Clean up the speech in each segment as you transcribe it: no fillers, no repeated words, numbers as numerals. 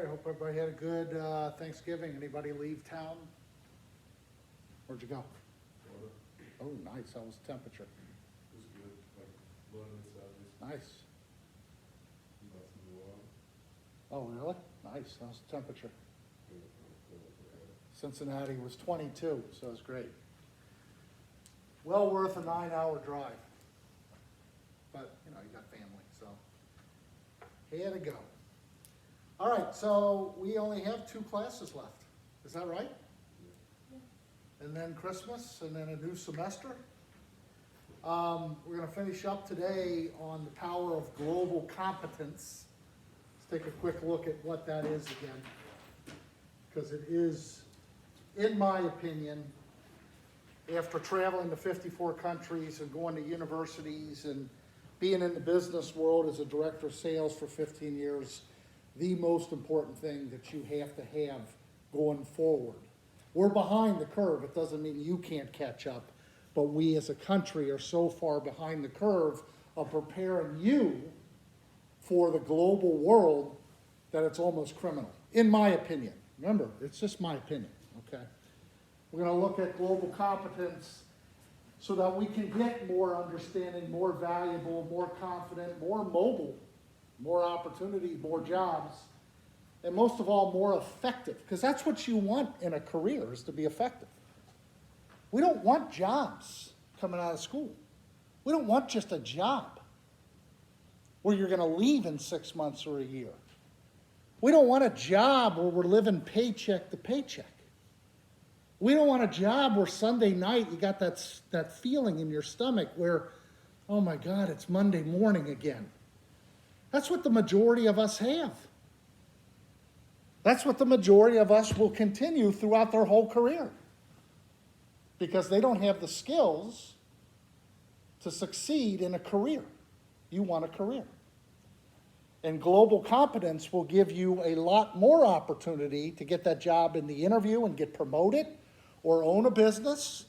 right, hope everybody had a good Thanksgiving. Anybody leave town? Where'd you go? Florida. Oh, nice. How was the temperature? It was good, like low and southeast. Nice. Nothing to go on. Oh, really? Nice. How's the temperature? Cincinnati was 22, so it's great. Well worth a 9-hour drive. But, you know, you got family, so had to go. All right, so we only have 2 classes left. Is that right? Yeah. And then Christmas, and then a new semester. We're going to finish up today on the power of global competence. Let's take a quick look at what that is again, because it is, in my opinion, after traveling to 54 countries and going to universities and being in the business world as a director of sales for 15 years, the most important thing that you have to have going forward. We're behind the curve. It doesn't mean you can't catch up, but we as a country are so far behind the curve of preparing you for the global world that it's almost criminal, in my opinion. Remember, it's just my opinion, okay? We're going to look at global competence so that we can get more understanding, more valuable, more confident, more mobile, more opportunity, more jobs, and most of all, more effective, because that's what you want in a career, is to be effective. We don't want jobs coming out of school. We don't want just a job where you're going to leave in 6 months or a year. We don't want a job where we're living paycheck to paycheck. We don't want a job where Sunday night you got that feeling in your stomach where, oh my God, it's Monday morning again. That's what the majority of us have. That's what the majority of us will continue throughout their whole career, because they don't have the skills to succeed in a career. You want a career. And global competence will give you a lot more opportunity to get that job in the interview and get promoted, or own a business,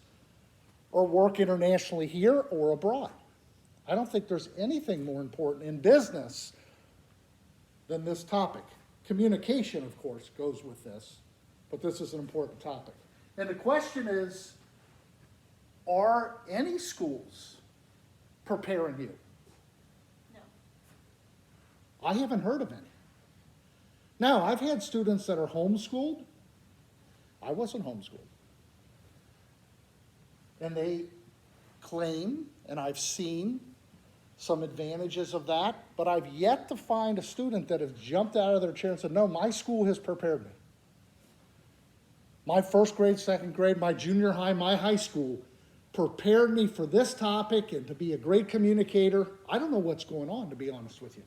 or work internationally here or abroad. I don't think there's anything more important in business than this topic. Communication, of course, goes with this, but this is an important topic. And the question is, are any schools preparing you? No. I haven't heard of any. Now, I've had students that are homeschooled. I wasn't homeschooled. And they claim, and I've seen some advantages of that, but I've yet to find a student that has jumped out of their chair and said, no, my school has prepared me. My first grade, second grade, my junior high, my high school prepared me for this topic and to be a great communicator. I don't know what's going on, to be honest with you.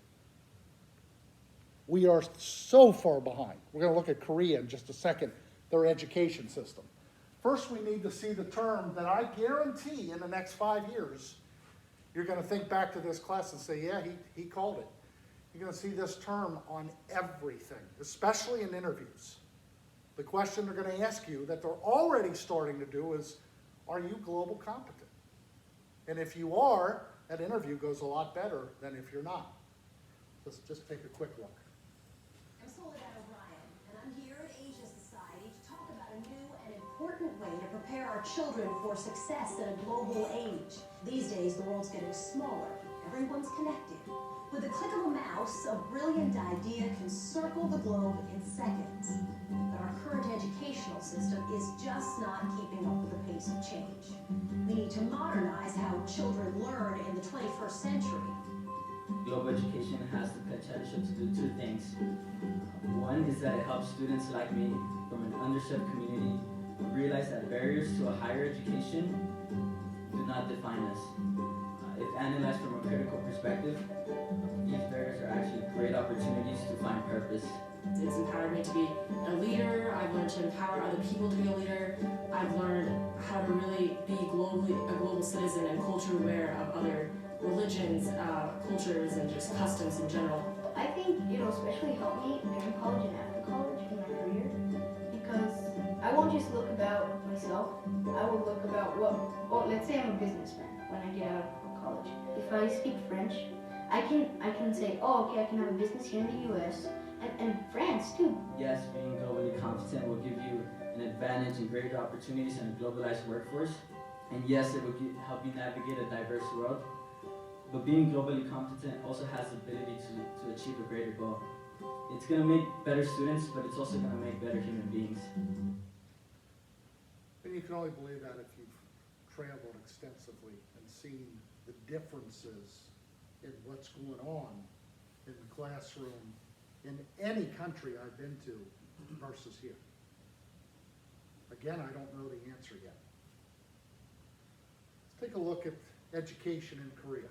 We are so far behind. We're going to look at Korea in just a second, their education system. First, we need to see the term that I guarantee in the next 5 years, you're going to think back to this class and say, yeah, he called it. You're going to see this term on everything, especially in interviews. The question they're going to ask you that they're already starting to do is, are you global competent? And if you are, that interview goes a lot better than if you're not. Let's just take a quick look. I'm Soledad O'Brien, and I'm here at Asia Society to talk about a new and important way to prepare our children for success in a global age. These days, the world's getting smaller. Everyone's connected. With a click of a mouse, a brilliant idea can circle the globe in seconds. But our current educational system is just not keeping up with the pace of change. We need to modernize how children learn in the 21st century. Global education has the potential to do 2 things. One is that it helps students like me from an underserved community realize that barriers to a higher education do not define us. If analyzed from a critical perspective, these barriers are actually great opportunities to find purpose. It's empowered me to be a leader. I've learned to empower other people to be a leader. I've learned how to really be a global citizen and culture aware of other religions, cultures, and just customs in general. I think it'll especially help me during college and after college in my career, because I won't just look about myself. I will look about let's say I'm a businessman when I get out of college. If I speak French, I can say, oh, okay, I can have a business here in the US, and France too. Yes, being globally competent will give you an advantage and greater opportunities in a globalized workforce. And yes, it will help you navigate a diverse world. But being globally competent also has the ability to achieve a greater goal. It's going to make better students, but it's also going to make better human beings. And you can only believe that if you've traveled extensively and seen the differences in what's going on in the classroom in any country I've been to versus here. Again, I don't know the answer yet. Let's take a look at education in Korea.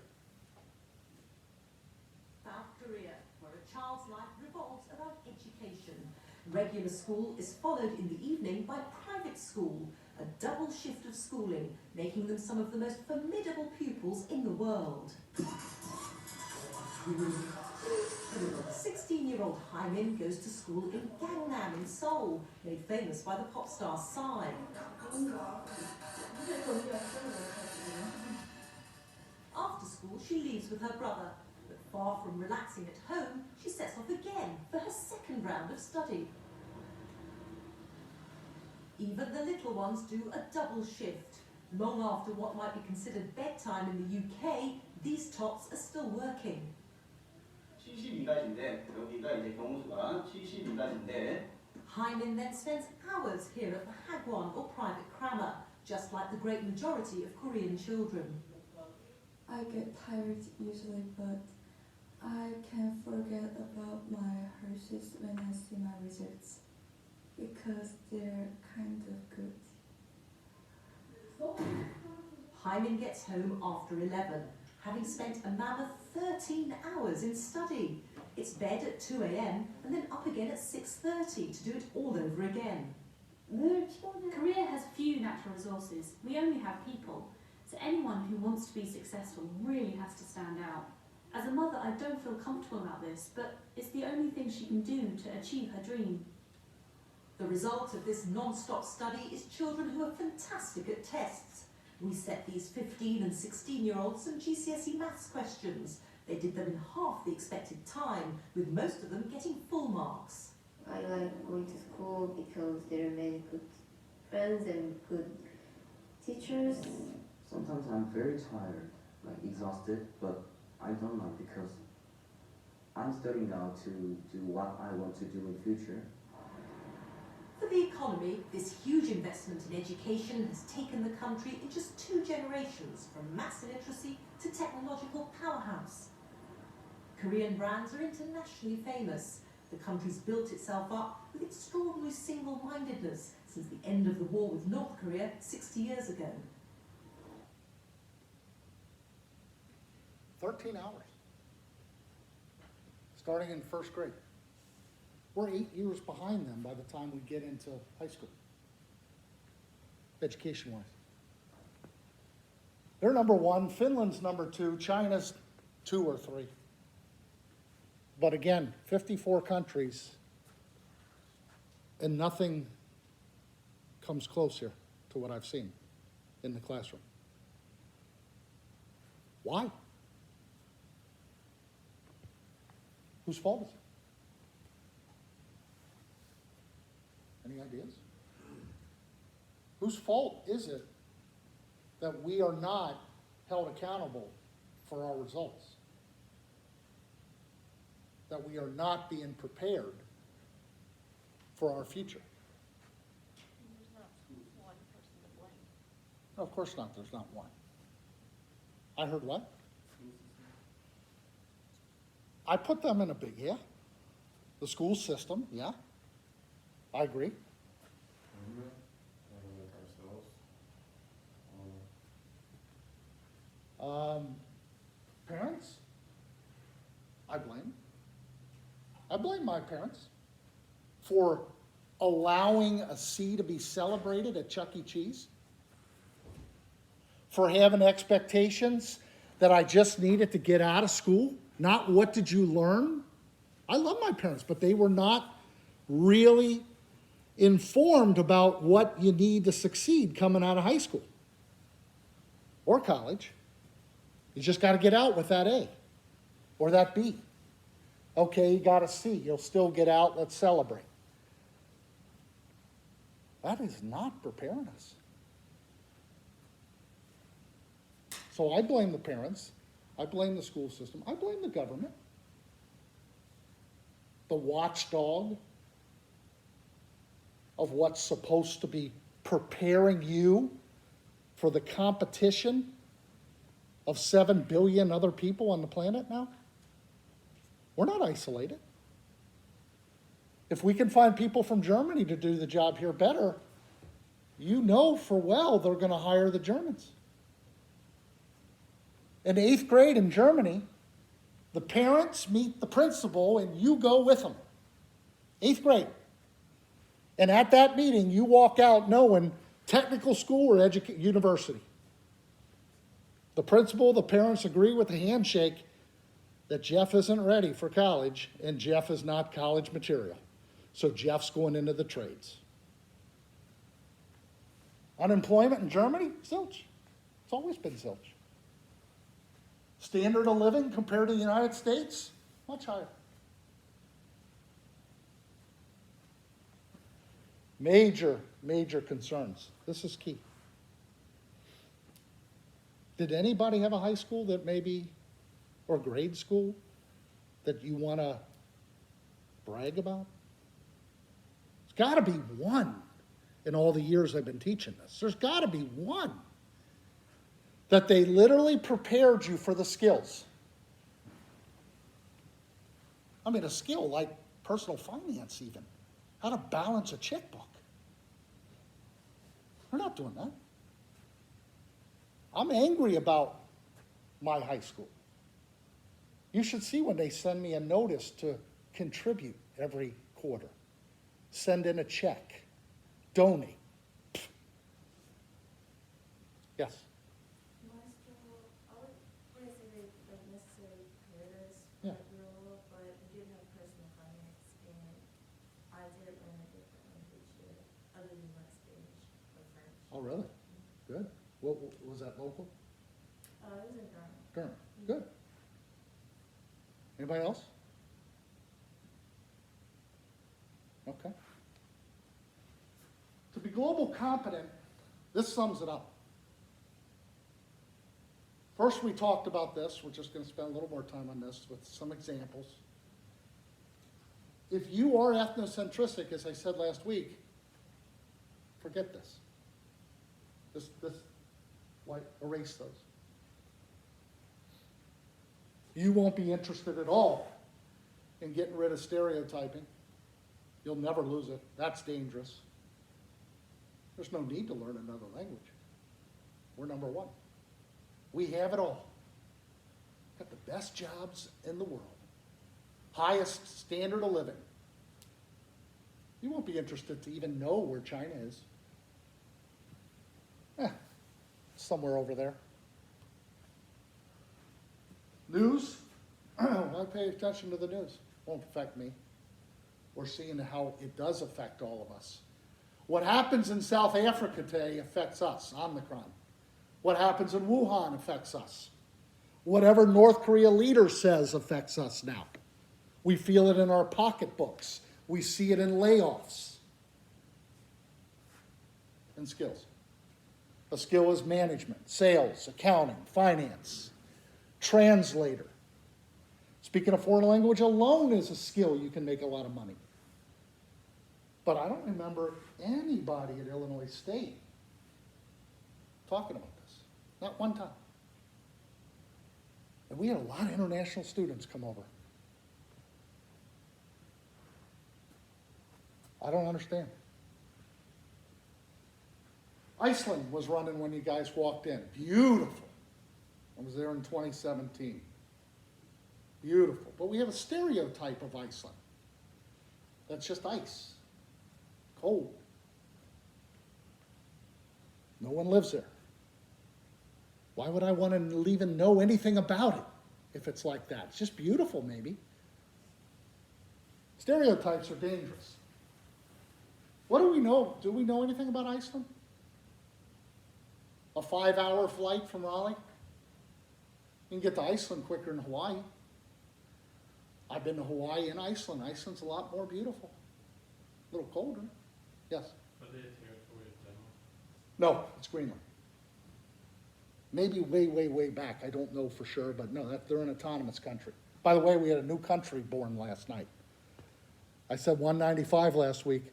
South Korea, where a child's life revolves around education. Regular school is followed in the evening by private school, a double shift of schooling, making them some of the most formidable pupils in the world. 16-year-old Haimin goes to school in Gangnam in Seoul, made famous by the pop star Psy. After school, she leaves with her brother, but far from relaxing at home, she sets off again for her second round of study. Even the little ones do a double shift. Long after what might be considered bedtime in the UK, these tots are still working. 72가지인데 여기가 이제 경우수가 72가지인데 Haimin then spends hours here at the hagwon or private grammar, just like the great majority of Korean children. I get tired usually, but I can forget about my Hershey's when I see my results because they're kind of good. Haimin gets home after 11, having spent a mammoth 13 hours in study. It's bed at 2 a.m. and then up again at 6:30 to do it all over again. Korea has few natural resources. We only have people. So anyone who wants to be successful really has to stand out. As a mother, I don't feel comfortable about this, but it's the only thing she can do to achieve her dream. The result of this non-stop study is children who are fantastic at tests. We set these 15 and 16-year-olds some GCSE maths questions. They did them in half the expected time, with most of them getting full marks. I like going to school because there are many good friends and good teachers. Sometimes I'm very tired, like exhausted, but I don't mind because I'm studying now to do what I want to do in future. For the economy, this huge investment in education has taken the country in just 2 generations from mass illiteracy to technological powerhouse. Korean brands are internationally famous. The country's built itself up with extraordinary single-mindedness since the end of the war with North Korea 60 years ago. 13 hours. Starting in first grade. We're 8 years behind them by the time we get into high school, education-wise. They're number 1, Finland's number 2, China's 2 or 3. But again, 54 countries, and nothing comes close here to what I've seen in the classroom. Why? Whose fault is it? Any ideas? Whose fault is it that we are not held accountable for our results? That we are not being prepared for our future? There's not one person to blame. No, of course not, there's not one. I heard what? I put them in a big, yeah. The school system, yeah. I agree. Parents, I blame. I blame my parents for allowing a C to be celebrated at Chuck E. Cheese, for having expectations that I just needed to get out of school, not what did you learn. I love my parents, but they were not really informed about what you need to succeed coming out of high school or college. You just got to get out with that A or that B. Okay, you got a C. You'll still get out. Let's celebrate. That is not preparing us. So I blame the parents. I blame the school system. I blame the government. The watchdog of what's supposed to be preparing you for the competition of 7 billion other people on the planet now. We're not isolated. If we can find people from Germany to do the job here better, you know for well they're going to hire the Germans. In 8th grade in Germany, the parents meet the principal and you go with them. 8th grade. And at that meeting, you walk out knowing technical school or university. The principal, the parents agree with the handshake that Jeff isn't ready for college and Jeff is not college material. So Jeff's going into the trades. Unemployment in Germany? Zilch. It's always been zilch. Standard of living compared to the United States? Much higher. Major, major concerns. This is key. Did anybody have a high school that maybe, or grade school, that you want to brag about? There's got to be one in all the years I've been teaching this. There's got to be one that they literally prepared you for the skills. I mean, a skill like personal finance even. How to balance a checkbook. We're not doing that. I'm angry about my high school. You should see when they send me a notice to contribute every quarter. Send in a check. Donate. Yes? My school, I wouldn't say they like necessarily prepared us for Yeah. the role, but we did have personal finance, and I did learn a different language there, other than like Spanish or French. Oh, really? Good. What was that local? It was in Durham. Durham. Good. Anybody else? Okay. To be global competent, this sums it up. First, we talked about this. We're just going to spend a little more time on this with some examples. If you are ethnocentric, as I said last week, forget this. Like, erase those. You won't be interested at all in getting rid of stereotyping. You'll never lose it. That's dangerous. There's no need to learn another language. We're number one. We have it all. Got the best jobs in the world. Highest standard of living. You won't be interested to even know where China is. Somewhere over there. News? I pay attention to the news. Won't affect me. We're seeing how it does affect all of us. What happens in South Africa today affects us, Omicron. What happens in Wuhan affects us. Whatever North Korea leader says affects us now. We feel it in our pocketbooks. We see it in layoffs. And skills. A skill is management, sales, accounting, finance, translator. Speaking a foreign language alone is a skill you can make a lot of money. But I don't remember anybody at Illinois State talking about this. Not one time. And we had a lot of international students come over. I don't understand. Iceland was running when you guys walked in. Beautiful. I was there in 2017. Beautiful. But we have a stereotype of Iceland. That's just ice. Cold. No one lives there. Why would I want to even know anything about it if it's like that? It's just beautiful, maybe. Stereotypes are dangerous. What do we know? Do we know anything about Iceland? A 5-hour flight from Raleigh? You can get to Iceland quicker than Hawaii. I've been to Hawaii and Iceland. Iceland's a lot more beautiful. A little colder. Yes? Are they a territory of Denmark? No, it's Greenland. Maybe way, way, way back. I don't know for sure, but no, they're an autonomous country. By the way, we had a new country born last night. I said 195 last week.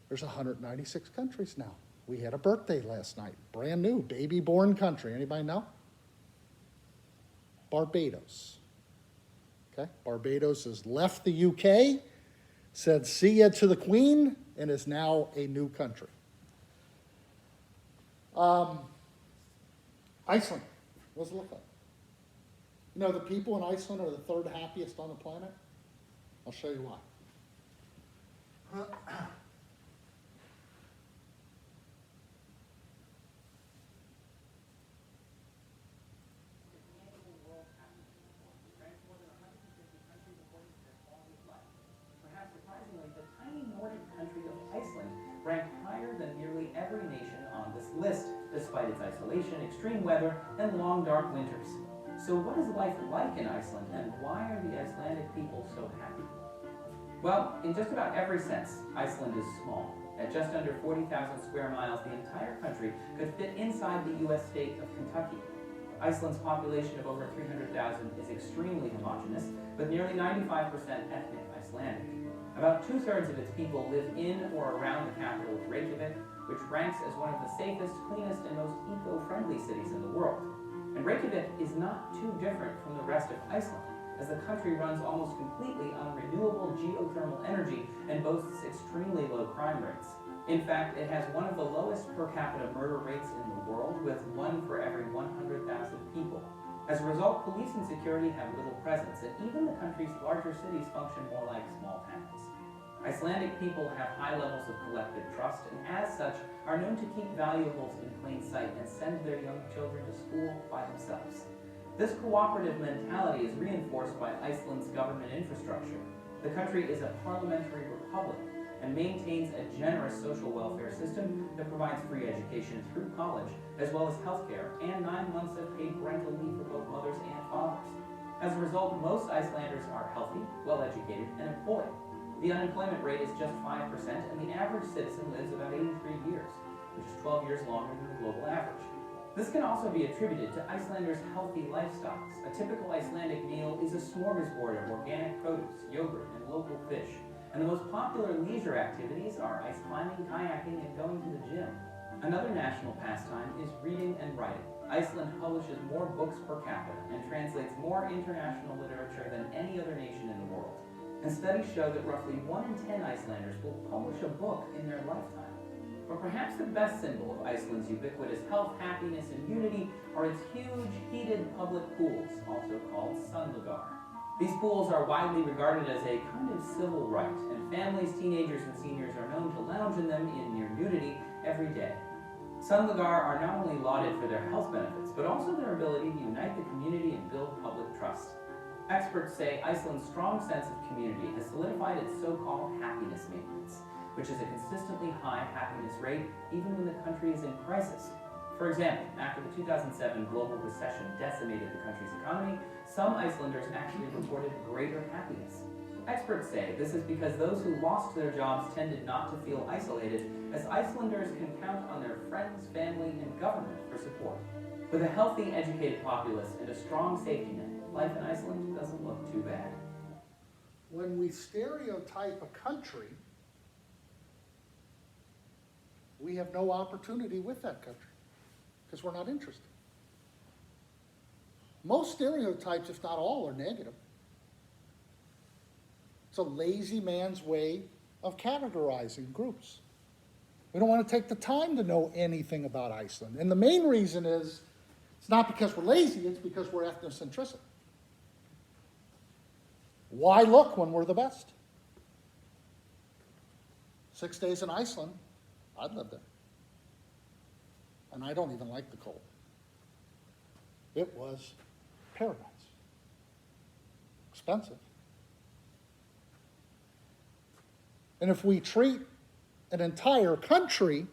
There's 196 countries now. We had a birthday last night. Brand new, baby born country. Anybody know? Barbados. Okay, Barbados has left the UK, said see ya to the Queen, and is now a new country. Iceland, what does it look like? You know, the people in Iceland are the third happiest on the planet. I'll show you why. Perhaps surprisingly, the tiny Nordic country of Iceland ranked higher than nearly every nation on this list, despite its isolation, extreme weather, and long dark winters. So what is life like in Iceland, and why are the Icelandic people so happy? Well, in just about every sense, Iceland is small. At just under 40,000 square miles, the entire country could fit inside the U.S. state of Kentucky. Iceland's population of over 300,000 is extremely homogeneous, with nearly 95% ethnic Icelandic. About 2/3 of its people live in or around the capital of Reykjavik, which ranks as one of the safest, cleanest, and most eco-friendly cities in the world. And Reykjavik is not too different from the rest of Iceland, as the country runs almost completely on renewable geothermal energy and boasts extremely low crime rates. In fact, it has one of the lowest per capita murder rates in the world, with 1 for every 100,000 people. As a result, police and security have little presence, and even the country's larger cities function more like small towns. Icelandic people have high levels of collective trust, and as such, are known to keep valuables in plain sight and send their young children to school by themselves. This cooperative mentality is reinforced by Iceland's government infrastructure. The country is a parliamentary republic and maintains a generous social welfare system that provides free education through college, as well as healthcare and 9 months of paid parental leave for both mothers and fathers. As a result, most Icelanders are healthy, well-educated, and employed. The unemployment rate is just 5%, and the average citizen lives about 83 years, which is 12 years longer than the global average. This can also be attributed to Icelanders' healthy lifestyles. A typical Icelandic meal is a smorgasbord of organic produce, yogurt, and local fish. And the most popular leisure activities are ice climbing, kayaking, and going to the gym. Another national pastime is reading and writing. Iceland publishes more books per capita and translates more international literature than any other nation in the world. And studies show that roughly 1 in 10 Icelanders will publish a book in their lifetime. But perhaps the best symbol of Iceland's ubiquitous health, happiness, and unity are its huge, heated public pools, also called sundlagar. These pools are widely regarded as a kind of civil right, and families, teenagers, and seniors are known to lounge in them in near nudity every day. Sundlagar are not only lauded for their health benefits, but also their ability to unite the community and build public trust. Experts say Iceland's strong sense of community has solidified its so-called happiness maintenance, which is a consistently high happiness rate even when the country is in crisis. For example, after the 2007 global recession decimated the country's economy, some Icelanders actually reported greater happiness. Experts say this is because those who lost their jobs tended not to feel isolated, as Icelanders can count on their friends, family, and government for support. With a healthy, educated populace and a strong safety net, life in Iceland doesn't look too bad. When we stereotype a country, we have no opportunity with that country because we're not interested. Most stereotypes, if not all, are negative. It's a lazy man's way of categorizing groups. We don't want to take the time to know anything about Iceland. And the main reason is, it's not because we're lazy, it's because we're ethnocentric. Why look when we're the best? 6 days in Iceland, I'd live there. And I don't even like the cold. It was paradise. Expensive. And if we treat an entire country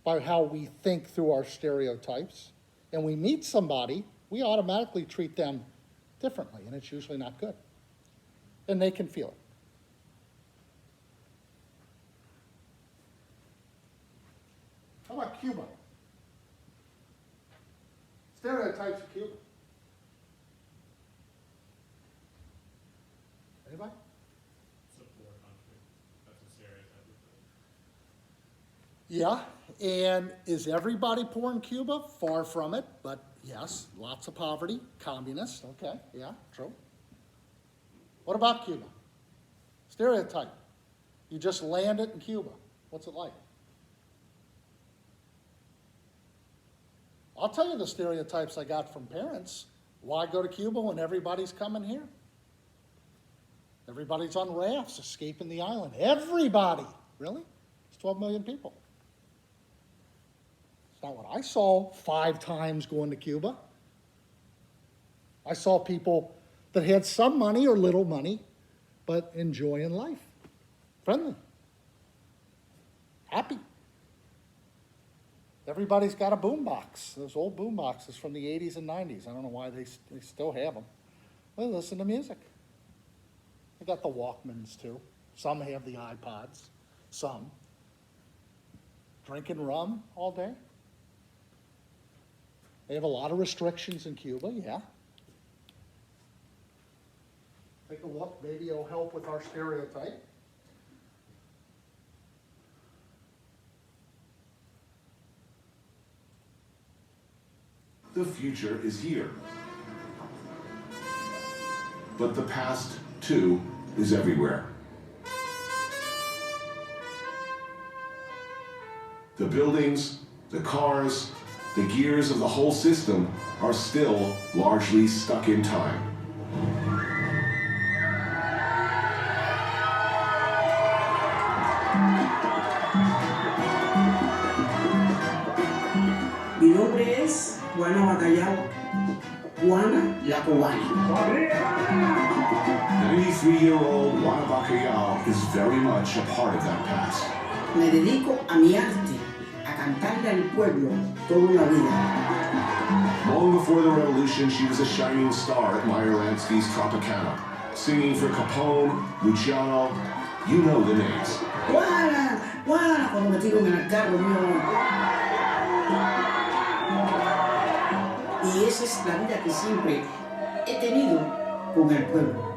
by how we think through our stereotypes, and we meet somebody, we automatically treat them differently, and it's usually not good. and they can feel it. How about Cuba? Stereotypes of Cuba. Anybody? It's a poor country. That's a stereotype. Yeah, and is everybody poor in Cuba? Far from it, but yes, lots of poverty, communist, okay, yeah, true. What about Cuba? Stereotype. You just landed in Cuba. What's it like? I'll tell you the stereotypes I got from parents. Why go to Cuba when everybody's coming here? Everybody's on rafts escaping the island. Everybody. Really? It's 12 million people. It's not what I saw 5 times going to Cuba. I saw people that had some money or little money, but enjoying life. Friendly. Happy. Everybody's got a boombox. Those old boomboxes from the 80s and 90s. I don't know why they still have them. They listen to music. They got the Walkmans too. Some have the iPods. Some. Drinking rum all day. They have a lot of restrictions in Cuba, yeah. Take a look. Maybe it'll help with our stereotype. The future is here. But the past, too, is everywhere. The buildings, the cars, the gears of the whole system are still largely stuck in time. Mi nombre es Juana Bacallao, Juana la Cubana. 93-year-old Juana Bacallao is very much a part of that past. Me dedico a mi arte, a cantarle al pueblo toda una vida. Long before the revolution, she was a shining star at Meyer Lansky's Tropicana, singing for Capone, Luciano, you know the names. Juana, Juana, cuando me tiro en el carro mío. Y esa es la vida que siempre he tenido con el pueblo.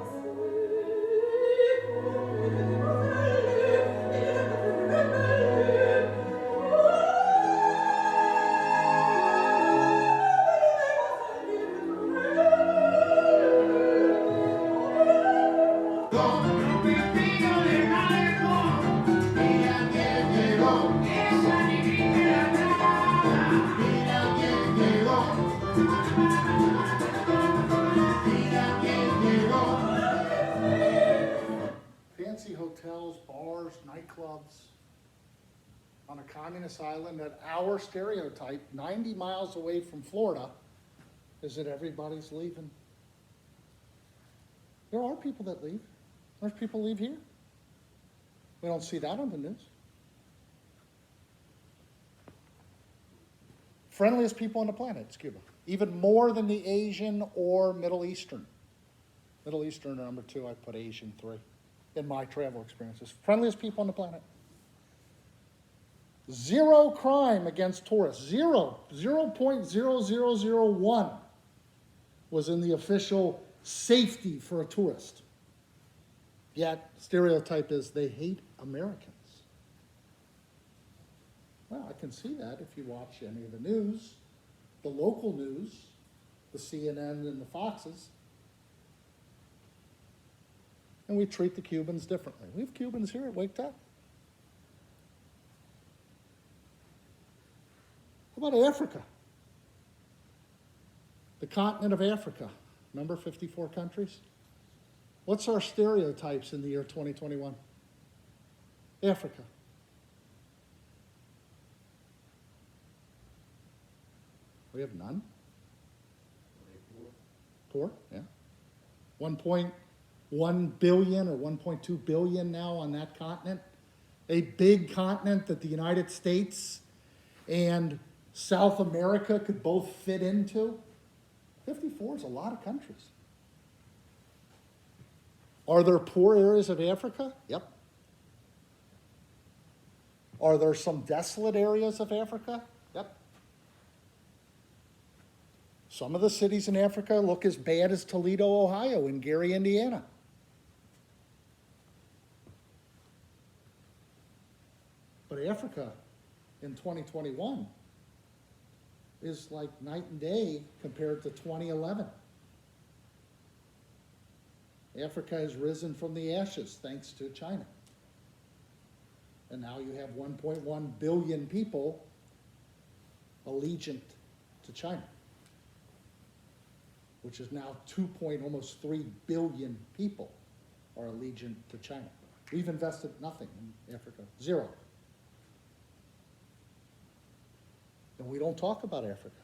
Fancy hotels, bars, nightclubs on a communist island that our stereotype, 90 miles away from Florida, is that everybody's leaving. There are people that leave. There's people leave here. We don't see that on the news. Friendliest people on the planet is Cuba. Even more than the Asian or Middle Eastern. Middle Eastern are number 2, I put Asian 3 in my travel experiences. Friendliest people on the planet. 0 crime against tourists. 0.0001 was in the official safety for a tourist. Yet, stereotype is they hate Americans. Well, I can see that if you watch any of the news, the local news, the CNN and the Foxes. And we treat the Cubans differently. We have Cubans here at Wake Up. How about Africa? The continent of Africa. Remember 54 countries? What's our stereotypes in the year 2021? Africa. We have none. Poor, yeah. 1.1 billion or 1.2 billion now on that continent. A big continent that the United States and South America could both fit into. 54 is a lot of countries. Are there poor areas of Africa? Yep. Are there some desolate areas of Africa? Yep. Some of the cities in Africa look as bad as Toledo, Ohio, and Gary, Indiana. But Africa in 2021 is like night and day compared to 2011. Africa has risen from the ashes thanks to China. And now you have 1.1 billion people allegiant to China, which is now almost 3 billion people are allegiant to China. We've invested nothing in Africa, zero. And we don't talk about Africa.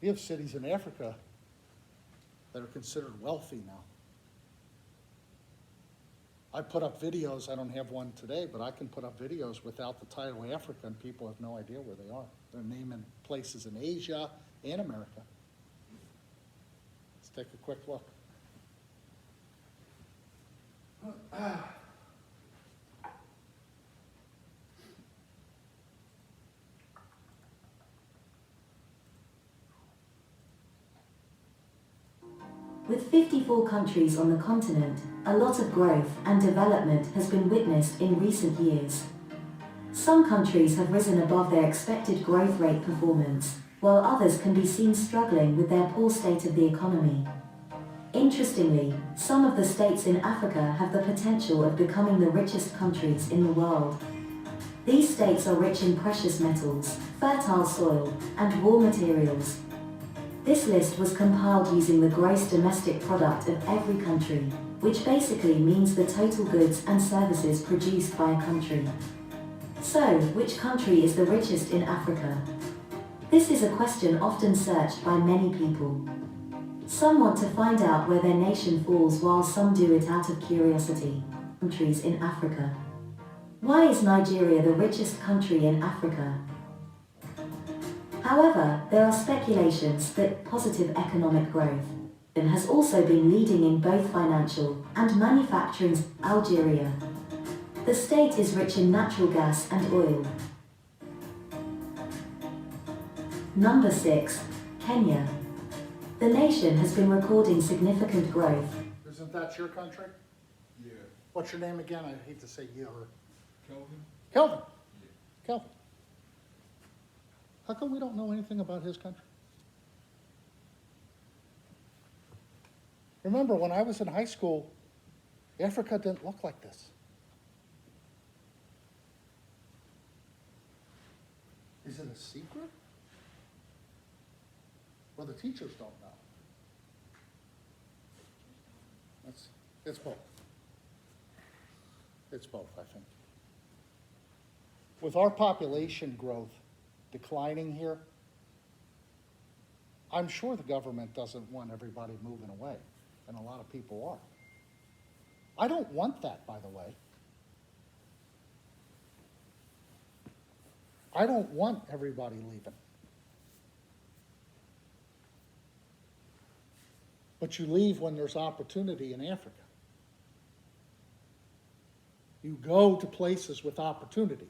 We have cities in Africa that are considered wealthy now. I put up videos, I don't have one today, but I can put up videos without the title Africa and people have no idea where they are. They're naming places in Asia and America. Let's take a quick look. With 54 countries on the continent, a lot of growth and development has been witnessed in recent years. Some countries have risen above their expected growth rate performance, while others can be seen struggling with their poor state of the economy. Interestingly, some of the states in Africa have the potential of becoming the richest countries in the world. These states are rich in precious metals, fertile soil, and raw materials. This list was compiled using the gross domestic product of every country, which basically means the total goods and services produced by a country. So, which country is the richest in Africa? This is a question often searched by many people. Some want to find out where their nation falls, while some do it out of curiosity. Countries in Africa. Why is Nigeria the richest country in Africa? However, there are speculations that positive economic growth has also been leading in both financial and manufacturing. Algeria. The state is rich in natural gas and oil. Number 6, Kenya. The nation has been recording significant growth. Isn't that your country? Yeah. What's your name again? I hate to say you or Kelvin? Kelvin. Yeah. Kelvin. How come we don't know anything about his country? Remember, when I was in high school, Africa didn't look like this. Is it a secret? Well, the teachers don't know. It's both. It's both, I think. With our population growth declining here, I'm sure the government doesn't want everybody moving away, and a lot of people are. I don't want that, by the way. I don't want everybody leaving. But you leave when there's opportunity in Africa. You go to places with opportunity.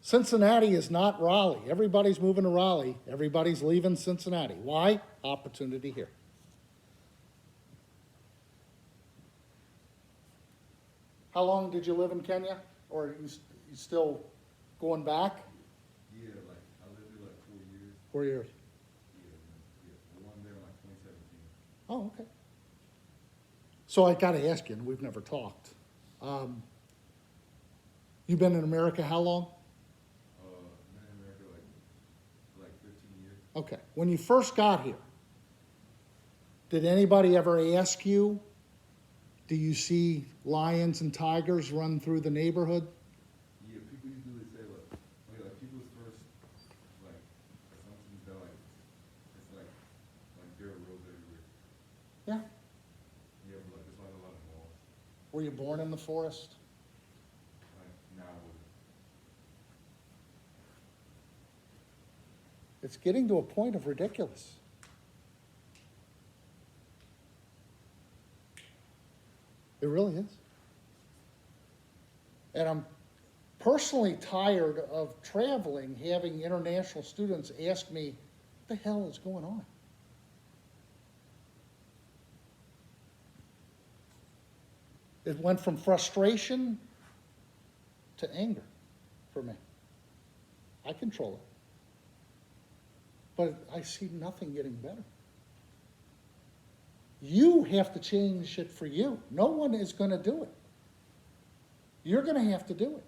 Cincinnati is not Raleigh. Everybody's moving to Raleigh. Everybody's leaving Cincinnati. Why? Opportunity here. How long did you live in Kenya? Or are you still going back? Yeah, like, I lived there like 4 years. 4 years. Yeah. I won there in like 2017. Oh, okay. So I got to ask you, and we've never talked. You've been in America how long? Been in America like 15 years. Okay. When you first got here, did anybody ever ask you, do you see lions and tigers run through the neighborhood? Yeah, people usually say like people's first like assumptions that like it's like dirt roads everywhere. Yeah. Yeah, but like there's like a lot of malls. Were you born in the forest? Like now. It's getting to a point of ridiculous. It really is. And I'm personally tired of traveling, having international students ask me, what the hell is going on? It went from frustration to anger for me. I control it. But I see nothing getting better. You have to change it for you. No one is going to do it. You're going to have to do it.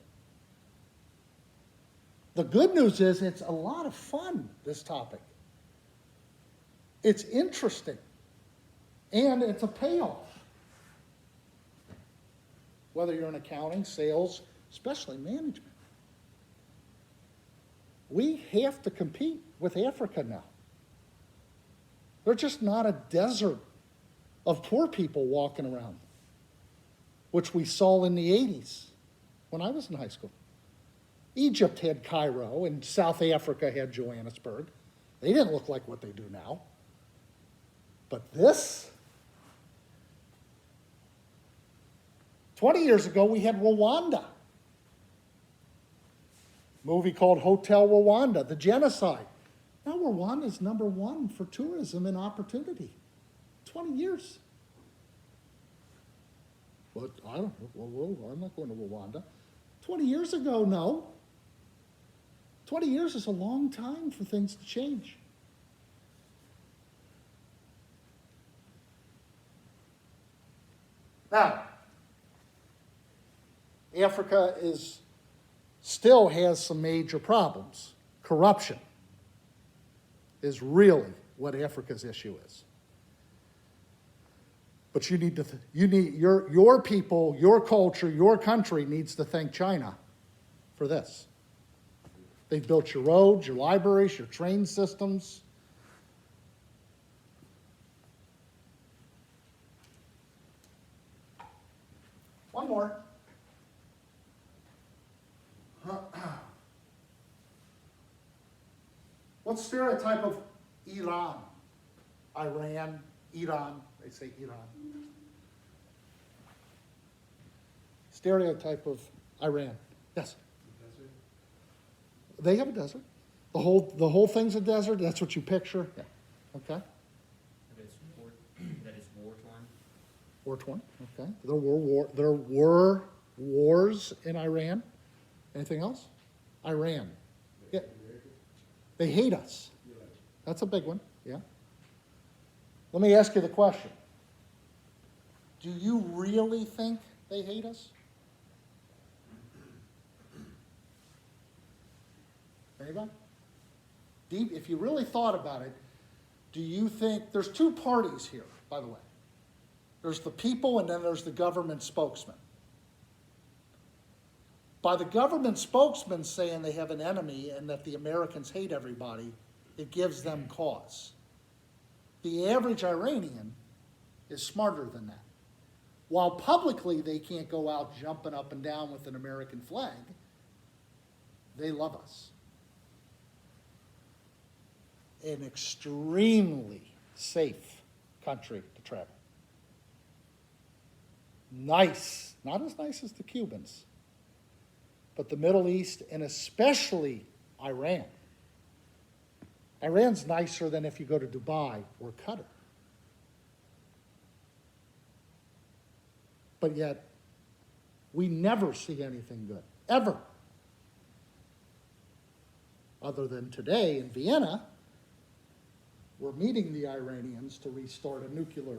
The good news is it's a lot of fun, this topic. It's interesting. And it's a payoff. Whether you're in accounting, sales, especially management. We have to compete with Africa now. They're just not a desert of poor people walking around, which we saw in the 80s when I was in high school. Egypt had Cairo and South Africa had Johannesburg. They didn't look like what they do now. But this, 20 years ago, we had Rwanda. Movie called Hotel Rwanda, the genocide. Now Rwanda is #1 for tourism and opportunity. 20 years. But I don't know, well, I'm not going to Rwanda. 20 years ago, no. 20 years is a long time for things to change. Now, Africa still has some major problems. Corruption is really what Africa's issue is. But you need your people, your culture, your country needs to thank China for this. They've built your roads, your libraries, your train systems. One more. What's stereotype of Iran? Iran, Iran, they say Iran. Stereotype of Iran. Yes? Desert? They have a desert. The whole thing's a desert, that's what you picture? Yeah. Okay. That is war-torn. War-torn, okay. There were wars in Iran. Anything else? Iran. Yeah. They hate us. That's a big one, yeah. Let me ask you the question. Do you really think they hate us? Anybody? Deep, if you really thought about it, do you think, there's two parties here, by the way. There's the people and then there's the government spokesman. By the government spokesman saying they have an enemy and that the Americans hate everybody, it gives them cause. The average Iranian is smarter than that. While publicly they can't go out jumping up and down with an American flag, they love us. An extremely safe country to travel. Nice, not as nice as the Cubans, but the Middle East and especially Iran. Iran's nicer than if you go to Dubai or Qatar. But yet, we never see anything good, ever. Other than today in Vienna, we're meeting the Iranians to restart a nuclear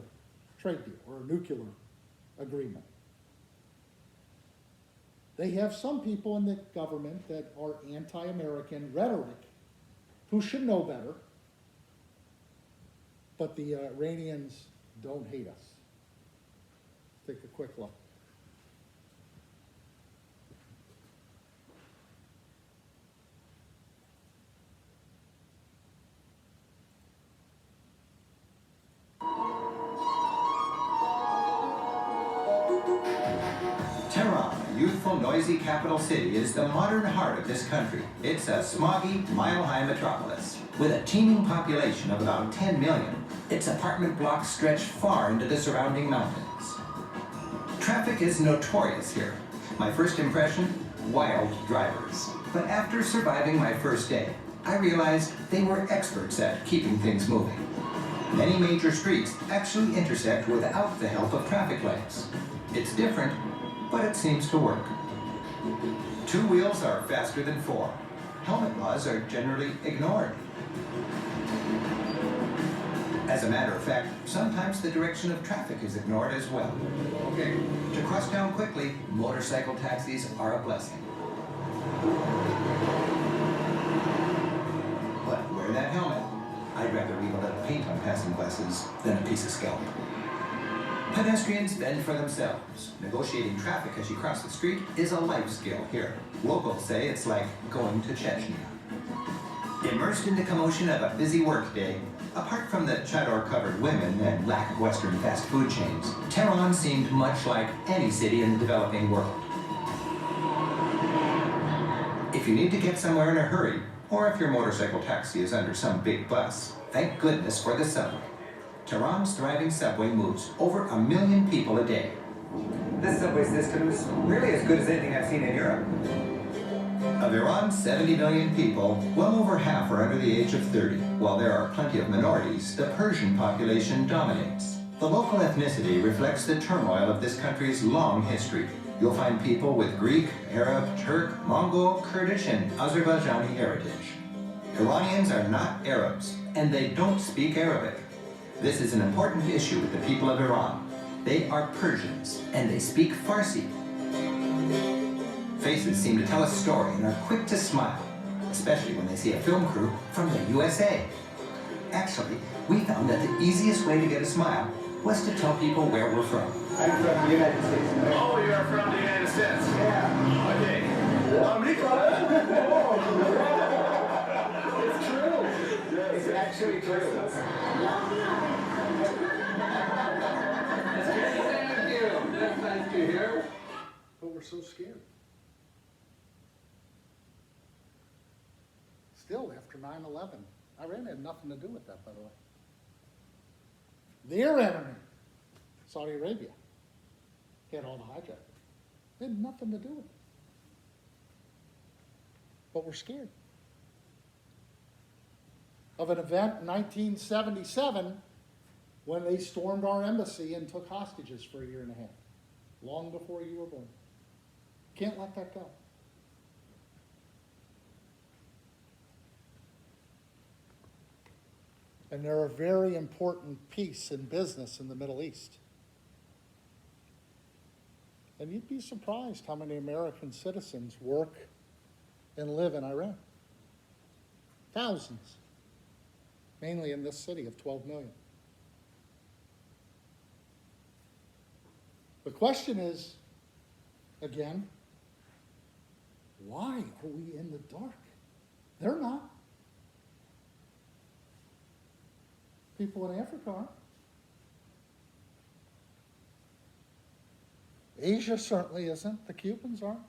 trade deal or a nuclear agreement. They have some people in the government that are anti-American rhetoric who should know better, but the Iranians don't hate us. Take a quick look. Tehran, a youthful, noisy capital city, is the modern heart of this country. It's a smoggy, mile-high metropolis with a teeming population of about 10 million. Its apartment blocks stretch far into the surrounding mountains. Traffic is notorious here. My first impression, wild drivers. But after surviving my first day, I realized they were experts at keeping things moving. Many major streets actually intersect without the help of traffic lights. It's different, but it seems to work. 2 wheels are faster than 4. Helmet laws are generally ignored. As a matter of fact, sometimes the direction of traffic is ignored as well. Okay. To cross town quickly, motorcycle taxis are a blessing. But wear that helmet. I'd rather leave a little paint on passing buses than a piece of scalp. Pedestrians fend for themselves. Negotiating traffic as you cross the street is a life skill here. Locals say it's like going to Chechnya. Immersed in the commotion of a busy workday, apart from the chador-covered women and lack of Western fast food chains, Tehran seemed much like any city in the developing world. If you need to get somewhere in a hurry, or if your motorcycle taxi is under some big bus, thank goodness for the subway. Tehran's thriving subway moves over 1 million people a day. This subway system is really as good as anything I've seen in Europe. Of Iran's 70 million people, well over half are under the age of 30. While there are plenty of minorities, the Persian population dominates. The local ethnicity reflects the turmoil of this country's long history. You'll find people with Greek, Arab, Turk, Mongol, Kurdish, and Azerbaijani heritage. Iranians are not Arabs, and they don't speak Arabic. This is an important issue with the people of Iran. They are Persians, and they speak Farsi. Faces seem to tell a story and are quick to smile, especially when they see a film crew from the USA. Actually, we found that the easiest way to get a smile was to tell people where we're from. I'm from the United States. Oh, you're from the United States? Yeah. Okay. It's true. It's actually true. Thank you. Thank you here. But we're so scared. Still, after 9/11, Iran had nothing to do with that, by the way. Their enemy, Saudi Arabia, had all the hijackers. They had nothing to do with it. But we're scared. Of an event in 1977 when they stormed our embassy and took hostages for 1.5 years, long before you were born. Can't let that go. And they're a very important piece in business in the Middle East. And you'd be surprised how many American citizens work and live in Iran. Thousands. Mainly in this city of 12 million. The question is, again, why are we in the dark? They're not. People in Africa aren't. Asia certainly isn't. The Cubans aren't.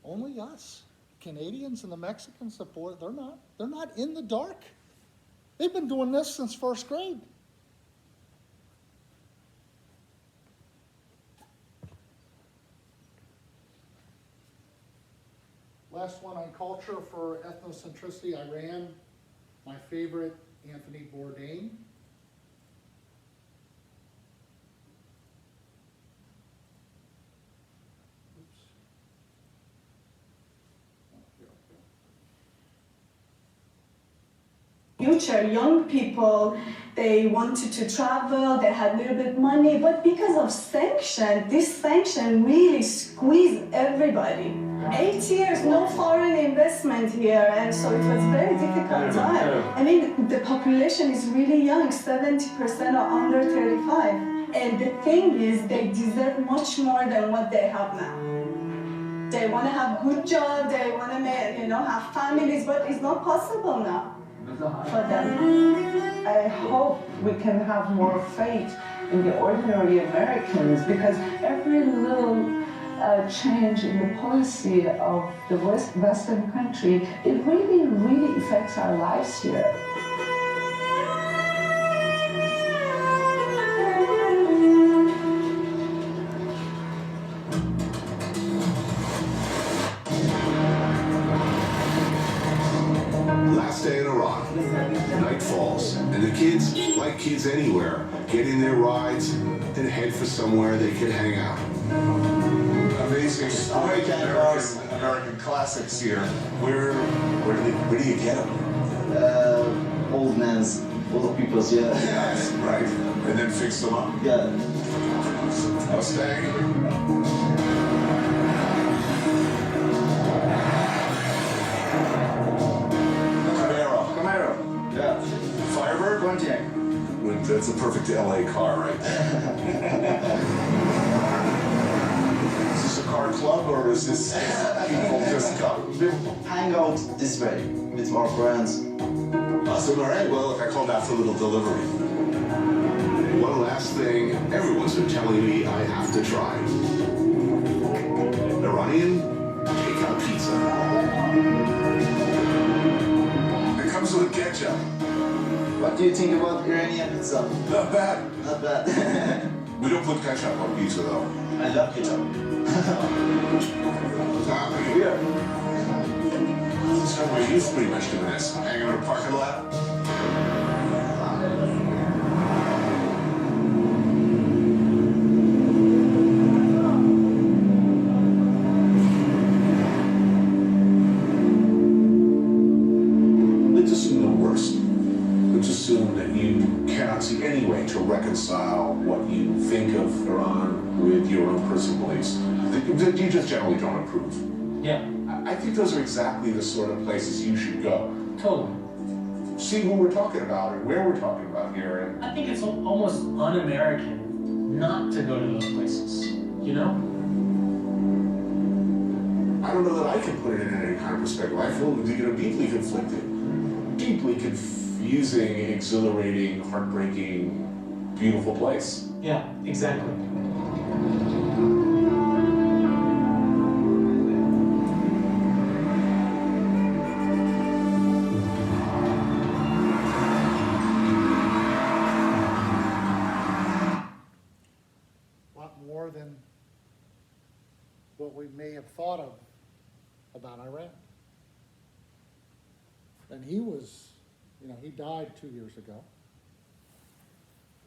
Only us. Canadians and the Mexicans support. They're not. They're not in the dark. They've been doing this since first grade. Last one on culture for ethnocentricity, Iran. My favorite, Anthony Bourdain. Future young people, they wanted to travel, they had a little bit of money, but because of this sanction really squeezed everybody. 8 years, no foreign investment here, and so it was a very difficult time. I mean, the population is really young, 70% are under 35. And the thing is, they deserve much more than what they have now. They want to have good job, they want to, have families, but it's not possible now for them. I hope we can have more faith in the ordinary Americans, because every little change in the policy of the Western country, it really, really affects our lives here. last day in Iran. Night falls, and the kids, like kids anywhere, get in their rides and head for somewhere they can hang out. Amazing American classics here. Where do you get them? Old man's, old people's, yeah. Yes, right. And then fix them up. Yeah. Mustang. Camaro. Yeah. Firebird? Pontiac. That's a perfect LA car right there. Is this a car club or is this people just come? Hang out this way with more friends. Awesome, all right. Well, I called out for a little delivery. One last thing everyone's been telling me I have to try. Iranian takeout pizza. It comes with ketchup. What do you think about Iranian pizza? Not bad. Not bad. We don't put ketchup on pizza though. I love ketchup. Here. So we're used to pretty much doing this. Hanging in a parking lot. Let's assume the worst. Let's assume that you cannot see any way to reconcile what you think of Iran with your own personal beliefs. That you just generally don't approve. Yeah. I think those are exactly the sort of places you should go. Totally. See who we're talking about and where we're talking about here. And I think it's almost un-American not to go to those places, you know? I don't know that I can put it in any kind of perspective. I feel deeply conflicted, deeply confusing, exhilarating, heartbreaking, beautiful place. Yeah, exactly. More than what we may have thought of about Iran. And he was, he died 2 years ago.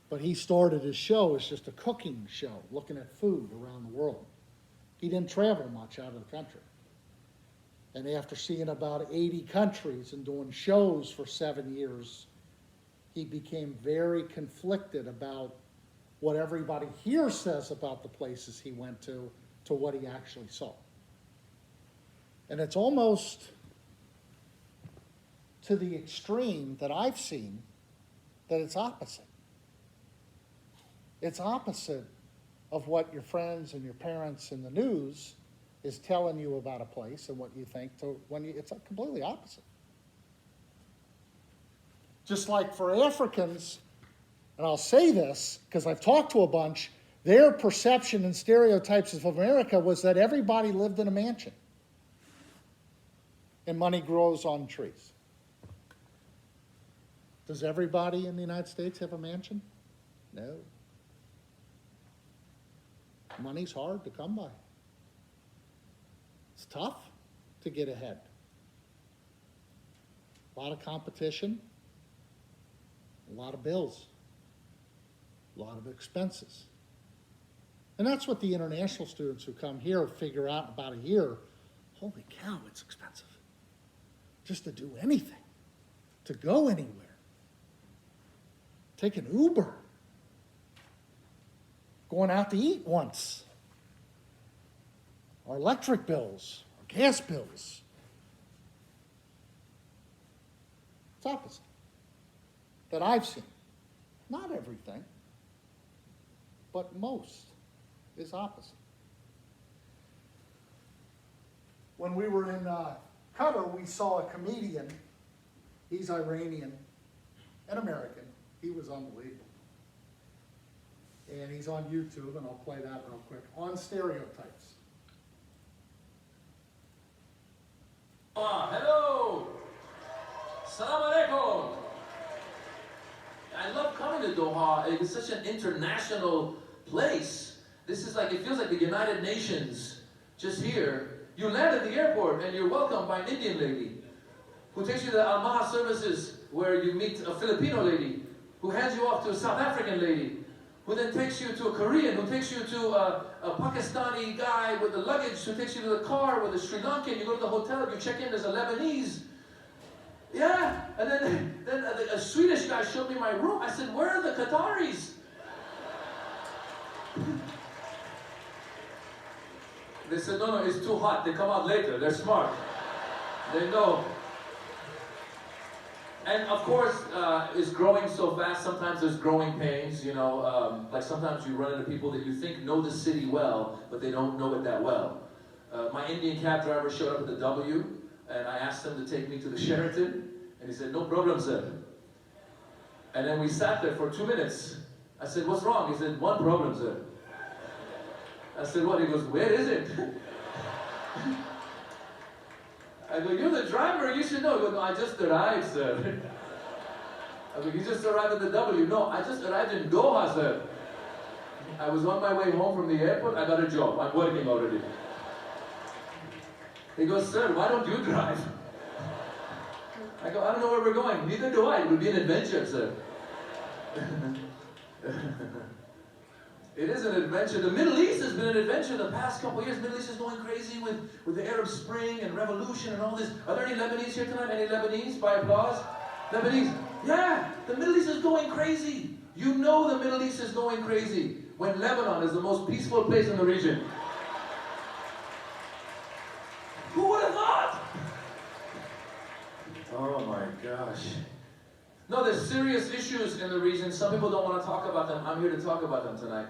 But he started his show as just a cooking show, looking at food around the world. He didn't travel much out of the country. And after seeing about 80 countries and doing shows for 7 years, he became very conflicted about what everybody here says about the places he went to what he actually saw. And it's almost to the extreme that I've seen that it's opposite. It's opposite of what your friends and your parents in the news is telling you about a place and what you think to it's completely opposite. Just like for Africans, and I'll say this because I've talked to a bunch, their perception and stereotypes of America was that everybody lived in a mansion and money grows on trees. Does everybody in the United States have a mansion? No. Money's hard to come by. It's tough to get ahead. A lot of competition, a lot of bills. A lot of expenses. And that's what the international students who come here figure out in about a year. Holy cow, it's expensive. Just to do anything, to go anywhere. Take an Uber. Going out to eat once. Our electric bills, our gas bills. It's opposite. That I've seen. Not everything. But most is opposite. When we were in Qatar, we saw a comedian. He's Iranian and American. He was unbelievable. And he's on YouTube, and I'll play that real quick. On Stereotypes. Hello! Salam alaikum! I love coming to Doha. It's such an international place. This is like, it feels like the United Nations just here. You land at the airport and you're welcomed by an Indian lady. who takes you to the Almaha services where you meet a Filipino lady, who hands you off to a South African lady, who then takes you to a Korean, who takes you to a Pakistani guy with the luggage, who takes you to the car with a Sri Lankan. You go to the hotel, you check in, there's a Lebanese. Yeah, and then a Swedish guy showed me my room. I said, where are the Qataris? They said, no, it's too hot. They come out later. They're smart. They know. And of course, it's growing so fast. Sometimes there's growing pains, you know. Like sometimes you run into people that you think know the city well, but they don't know it that well. My Indian cab driver showed up at the W, and I asked him to take me to the Sheraton, and he said, no problem, sir. And then we sat there for 2 minutes. I said, what's wrong? He said, one problem, sir. I said, what? He goes, where is it? I go, you're the driver, you should know. He goes, no, I just arrived, sir. I go, you just arrived at the W. No, I just arrived in Doha, sir. I was on my way home from the airport, I got a job. I'm working already. He goes, sir, why don't you drive? I go, I don't know where we're going. Neither do I. It would be an adventure, sir. It is an adventure. The Middle East has been an adventure the past couple of years. The Middle East is going crazy with the Arab Spring and revolution and all this. Are there any Lebanese here tonight? Any Lebanese? By applause? Lebanese? Yeah, the Middle East is going crazy. You know the Middle East is going crazy when Lebanon is the most peaceful place in the region. Who would have thought? Oh my gosh. No, there's serious issues in the region. Some people don't want to talk about them. I'm here to talk about them tonight.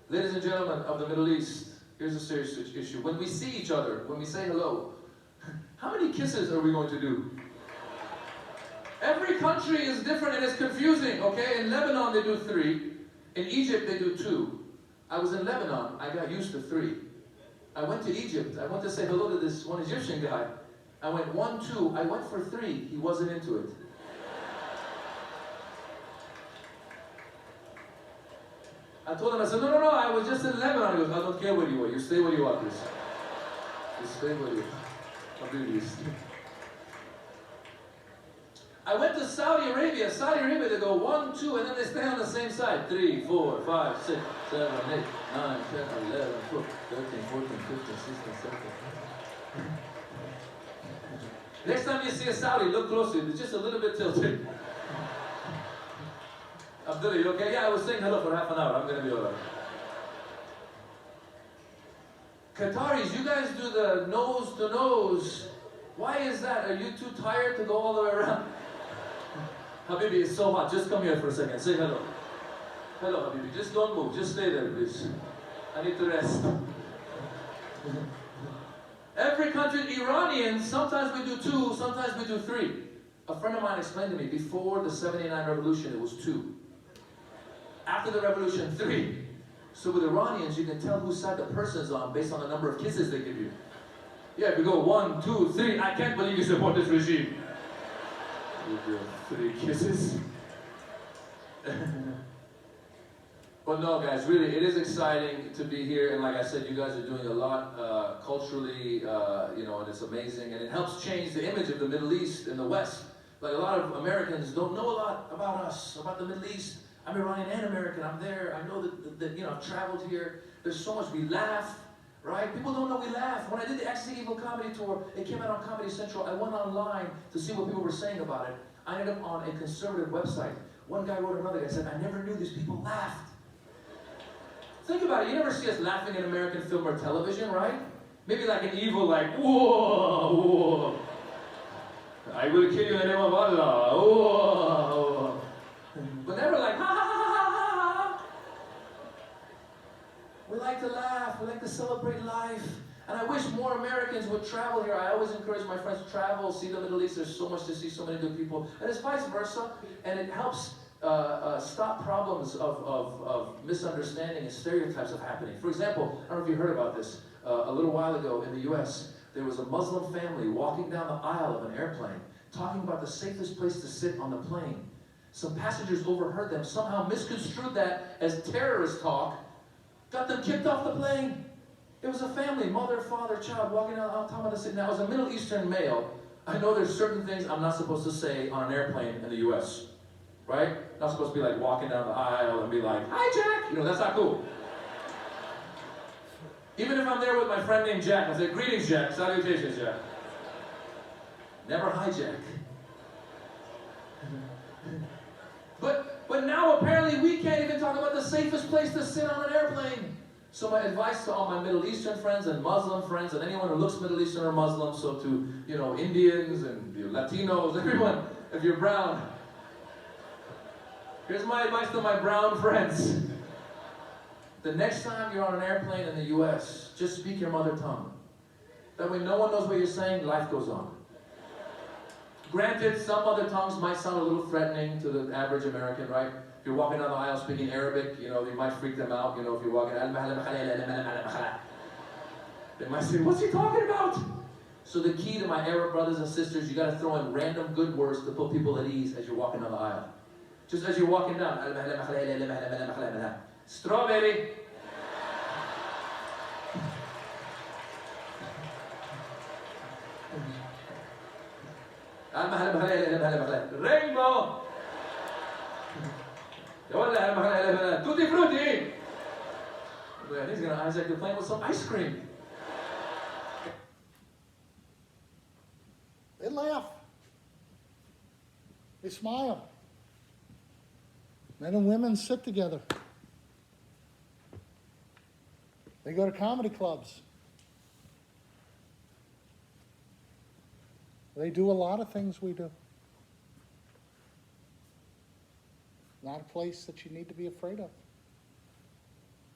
Ladies and gentlemen of the Middle East, here's a serious issue. When we see each other, when we say hello, how many kisses are we going to do? Every country is different and it's confusing, okay? In Lebanon, they do 3. In Egypt, they do 2. I was in Lebanon, I got used to 3. I went to Egypt, I went to say hello to this one Egyptian guy. I went 1, 2, I went for 3. He wasn't into it. I told him, I said, no, I was just in Lebanon. He goes, I don't care where you are. You stay where you are, please. You stay where you are. I'll do this. I went to Saudi Arabia. Saudi Arabia, they go 1, 2, and then they stay on the same side. 3, 4, 5, 6, 7, 8, 9, 10, 11, 12, 13, 14, 15, 16, 17. Next time you see a Saudi, look closely. It's just a little bit tilted. Abdullah, you okay? Yeah, I was saying hello for half an hour. I'm going to be all right. Qataris, you guys do the nose to nose. Why is that? Are you too tired to go all the way around? Habibi, it's so hot. Just come here for a second. Say hello. Hello, Habibi. Just don't move. Just stay there, please. I need to rest. Every country, Iranians, sometimes we do 2, sometimes we do 3. A friend of mine explained to me, before the 79 revolution, it was 2. After the revolution, 3. So with Iranians, you can tell whose side the person's on based on the number of kisses they give you. Yeah, if you go 1, 2, 3, I can't believe you support this regime. With your 3 kisses. But no, guys, really, it is exciting to be here. And like I said, you guys are doing a lot culturally, you know, and it's amazing. And it helps change the image of the Middle East and the West. Like a lot of Americans don't know a lot about us, about the Middle East. I'm Iranian and American. I'm there. I know that you know, I've traveled here. There's so much. We laugh, right? People don't know we laugh. When I did the Ecstasy Evil comedy tour, it came out on Comedy Central. I went online to see what people were saying about it. I ended up on a conservative website. One guy wrote another guy, said, I never knew these people laughed. Think about it. You never see us laughing in American film or television, right? Maybe like an evil, like, whoa, whoa. I will kill you in the name of Allah. Whoa. But never like, ha, ha, ha, ha, ha. We like to laugh. We like to celebrate life. And I wish more Americans would travel here. I always encourage my friends to travel, see the Middle East. There's so much to see, so many good people. And it's vice versa. And it helps stop problems of misunderstanding and stereotypes of happening. For example, I don't know if you heard about this. A little while ago in the US, there was a Muslim family walking down the aisle of an airplane, talking about the safest place to sit on the plane. Some passengers overheard them, somehow misconstrued that as terrorist talk, got them kicked off the plane. It was a family, mother, father, child, walking down the aisle, talking about the seat. Now, as a Middle Eastern male, I know there's certain things I'm not supposed to say on an airplane in the US, right? Not supposed to be like walking down the aisle and be like, "Hi, Jack." You know, that's not cool. Even if I'm there with my friend named Jack, I say, "Greetings, Jack. Salutations, Jack." Never "Hi, Jack." But now apparently we can't even talk about the safest place to sit on an airplane. So my advice to all my Middle Eastern friends and Muslim friends and anyone who looks Middle Eastern or Muslim, so to, you know, Indians and Latinos, everyone, if you're brown, here's my advice to my brown friends. The next time you're on an airplane in the US, just speak your mother tongue. That way no one knows what you're saying, life goes on. Granted, some other tongues might sound a little threatening to the average American, right? If you're walking down the aisle speaking Arabic, you know, you might freak them out. You know, if you're walking, they might say, "What's he talking about?" So the key to my Arab brothers and sisters, you got to throw in random good words to put people at ease as you're walking down the aisle. Just as you're walking down, strawberry. Rainbow. Tutti frutti. He's going to Isaac the plane with some ice cream. They laugh. They smile. Men and women sit together. They go to comedy clubs. They do a lot of things we do. Not a place that you need to be afraid of.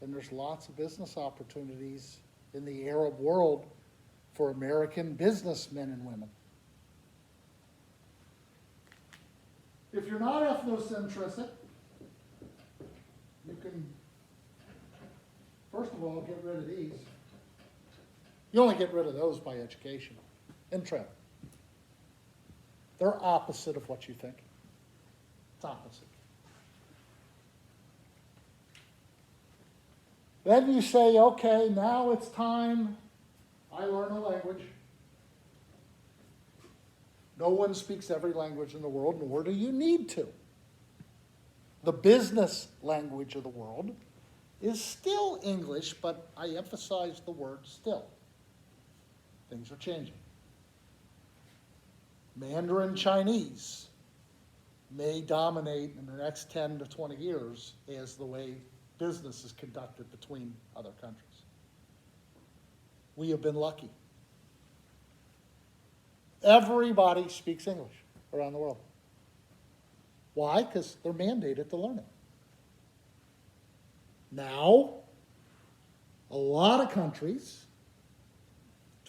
And there's lots of business opportunities in the Arab world for American businessmen and women. If you're not ethnocentric, you can, first of all, get rid of these. You only get rid of those by education and training. They're opposite of what you think. It's opposite. Then you say, okay, now it's time I learn a language. No one speaks every language in the world, nor do you need to. The business language of the world is still English, but I emphasize the word still. Things are changing. Mandarin Chinese may dominate in the next 10 to 20 years as the way business is conducted between other countries. We have been lucky. Everybody speaks English around the world. Why? Because they're mandated to learn it. Now, a lot of countries,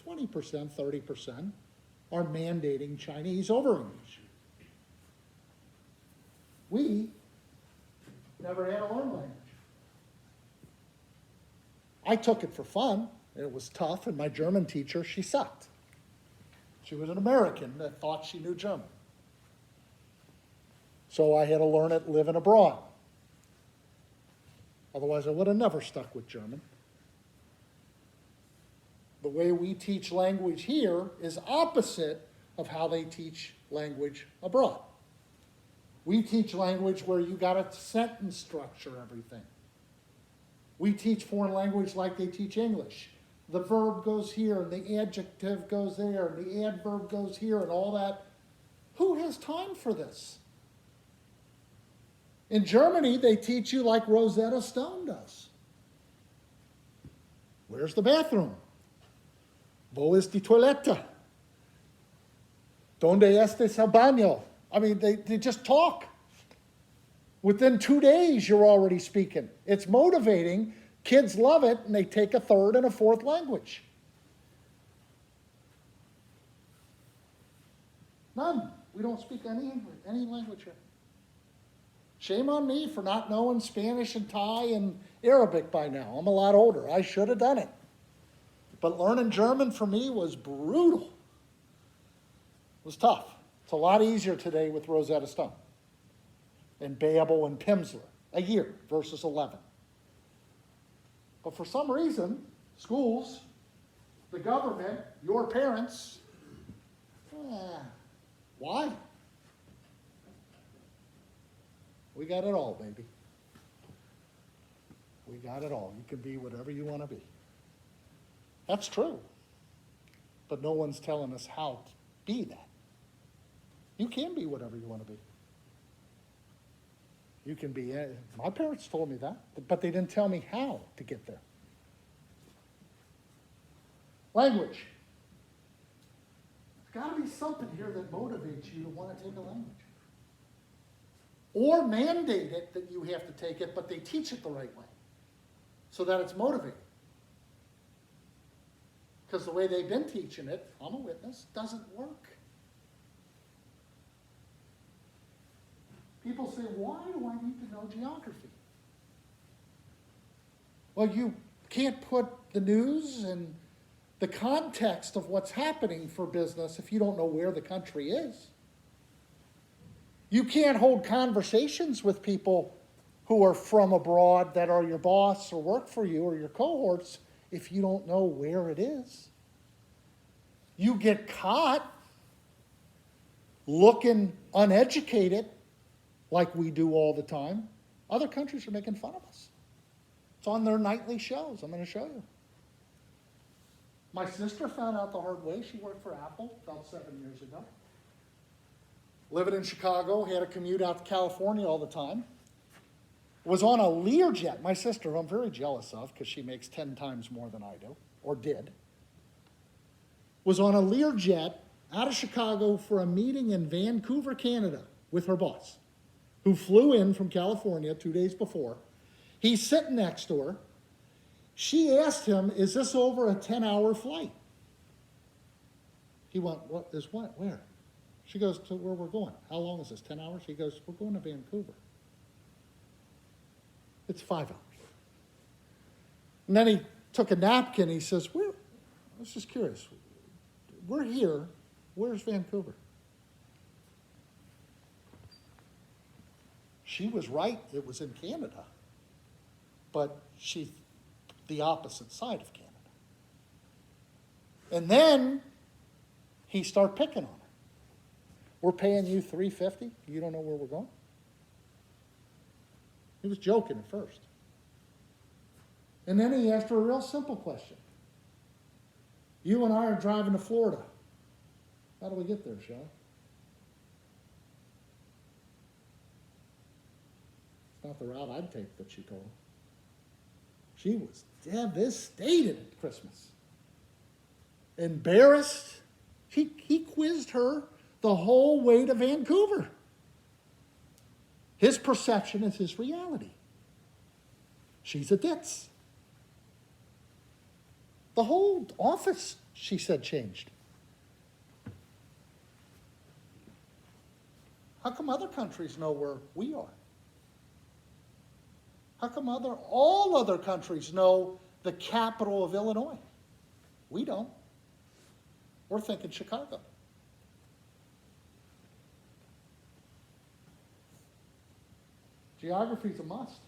20%, 30%, are mandating Chinese over English. We never had to learn language. I took it for fun, and it was tough, and my German teacher, she sucked. She was an American that thought she knew German. So I had to learn it living abroad. Otherwise, I would have never stuck with German. The way we teach language here is opposite of how they teach language abroad. We teach language where you got to sentence structure everything. We teach foreign language like they teach English. The verb goes here, and the adjective goes there, and the adverb goes here, and all that. Who has time for this? In Germany, they teach you like Rosetta Stone does. Where's the bathroom? Wo ist die Toilette? Donde estes el baño? I mean, they just talk. Within 2 days, you're already speaking. It's motivating. Kids love it, and they take a third and a fourth language. None. We don't speak any language here. Shame on me for not knowing Spanish and Thai and Arabic by now. I'm a lot older. I should have done it. But learning German for me was brutal. It was tough. It's a lot easier today with Rosetta Stone and Babel and Pimsleur. A year versus 11. But for some reason, schools, the government, your parents, Why? We got it all, baby. We got it all. You can be whatever you want to be. That's true. But no one's telling us how to be that. You can be whatever you want to be. You can be, my parents told me that, but they didn't tell me how to get there. Language. There's got to be something here that motivates you to want to take a language. Or mandate it that you have to take it, but they teach it the right way so that it's motivating. Because the way they've been teaching it, I'm a witness, doesn't work. People say, why do I need to know geography? Well, you can't put the news and the context of what's happening for business if you don't know where the country is. You can't hold conversations with people who are from abroad that are your boss or work for you or your cohorts if you don't know where it is. You get caught looking uneducated like we do all the time. Other countries are making fun of us. It's on their nightly shows. I'm going to show you. My sister found out the hard way. She worked for Apple about 7 years ago. Living in Chicago, had a commute out to California all the time. Was on a Learjet. My sister, who I'm very jealous of because she makes 10 times more than I do, or did, was on a Learjet out of Chicago for a meeting in Vancouver, Canada with her boss, who flew in from California 2 days before. He's sitting next to her. She asked him, is this over a 10-hour flight? He went, what is what? Where? She goes, to where we're going. How long is this, 10 hours? He goes, we're going to Vancouver. It's 5 hours. And then he took a napkin. He says, I was just curious. We're here. Where's Vancouver? She was right. It was in Canada. But she's the opposite side of Canada. And then he started picking on her. We're paying you $350. You don't know where we're going? He was joking at first. And then he asked her a real simple question. You and I are driving to Florida. How do we get there, Shelley? It's not the route I'd take, but she told him. She was devastated at Christmas. Embarrassed. He quizzed her the whole way to Vancouver. His perception is his reality. She's a ditz. The whole office, she said, changed. How come other countries know where we are? How come all other countries know the capital of Illinois? We don't. We're thinking Chicago. Geography is a must.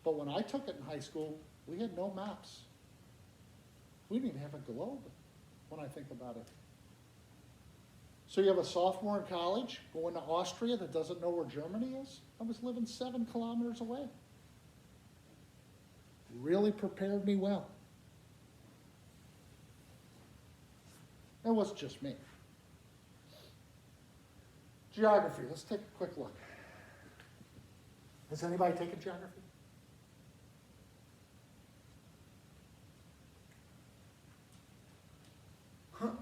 But when I took it in high school, we had no maps. We didn't even have a globe when I think about it. So you have a sophomore in college going to Austria that doesn't know where Germany is? I was living 7 kilometers away. Really prepared me well. It wasn't just me. Geography, let's take a quick look. Has anybody taken geography? Let's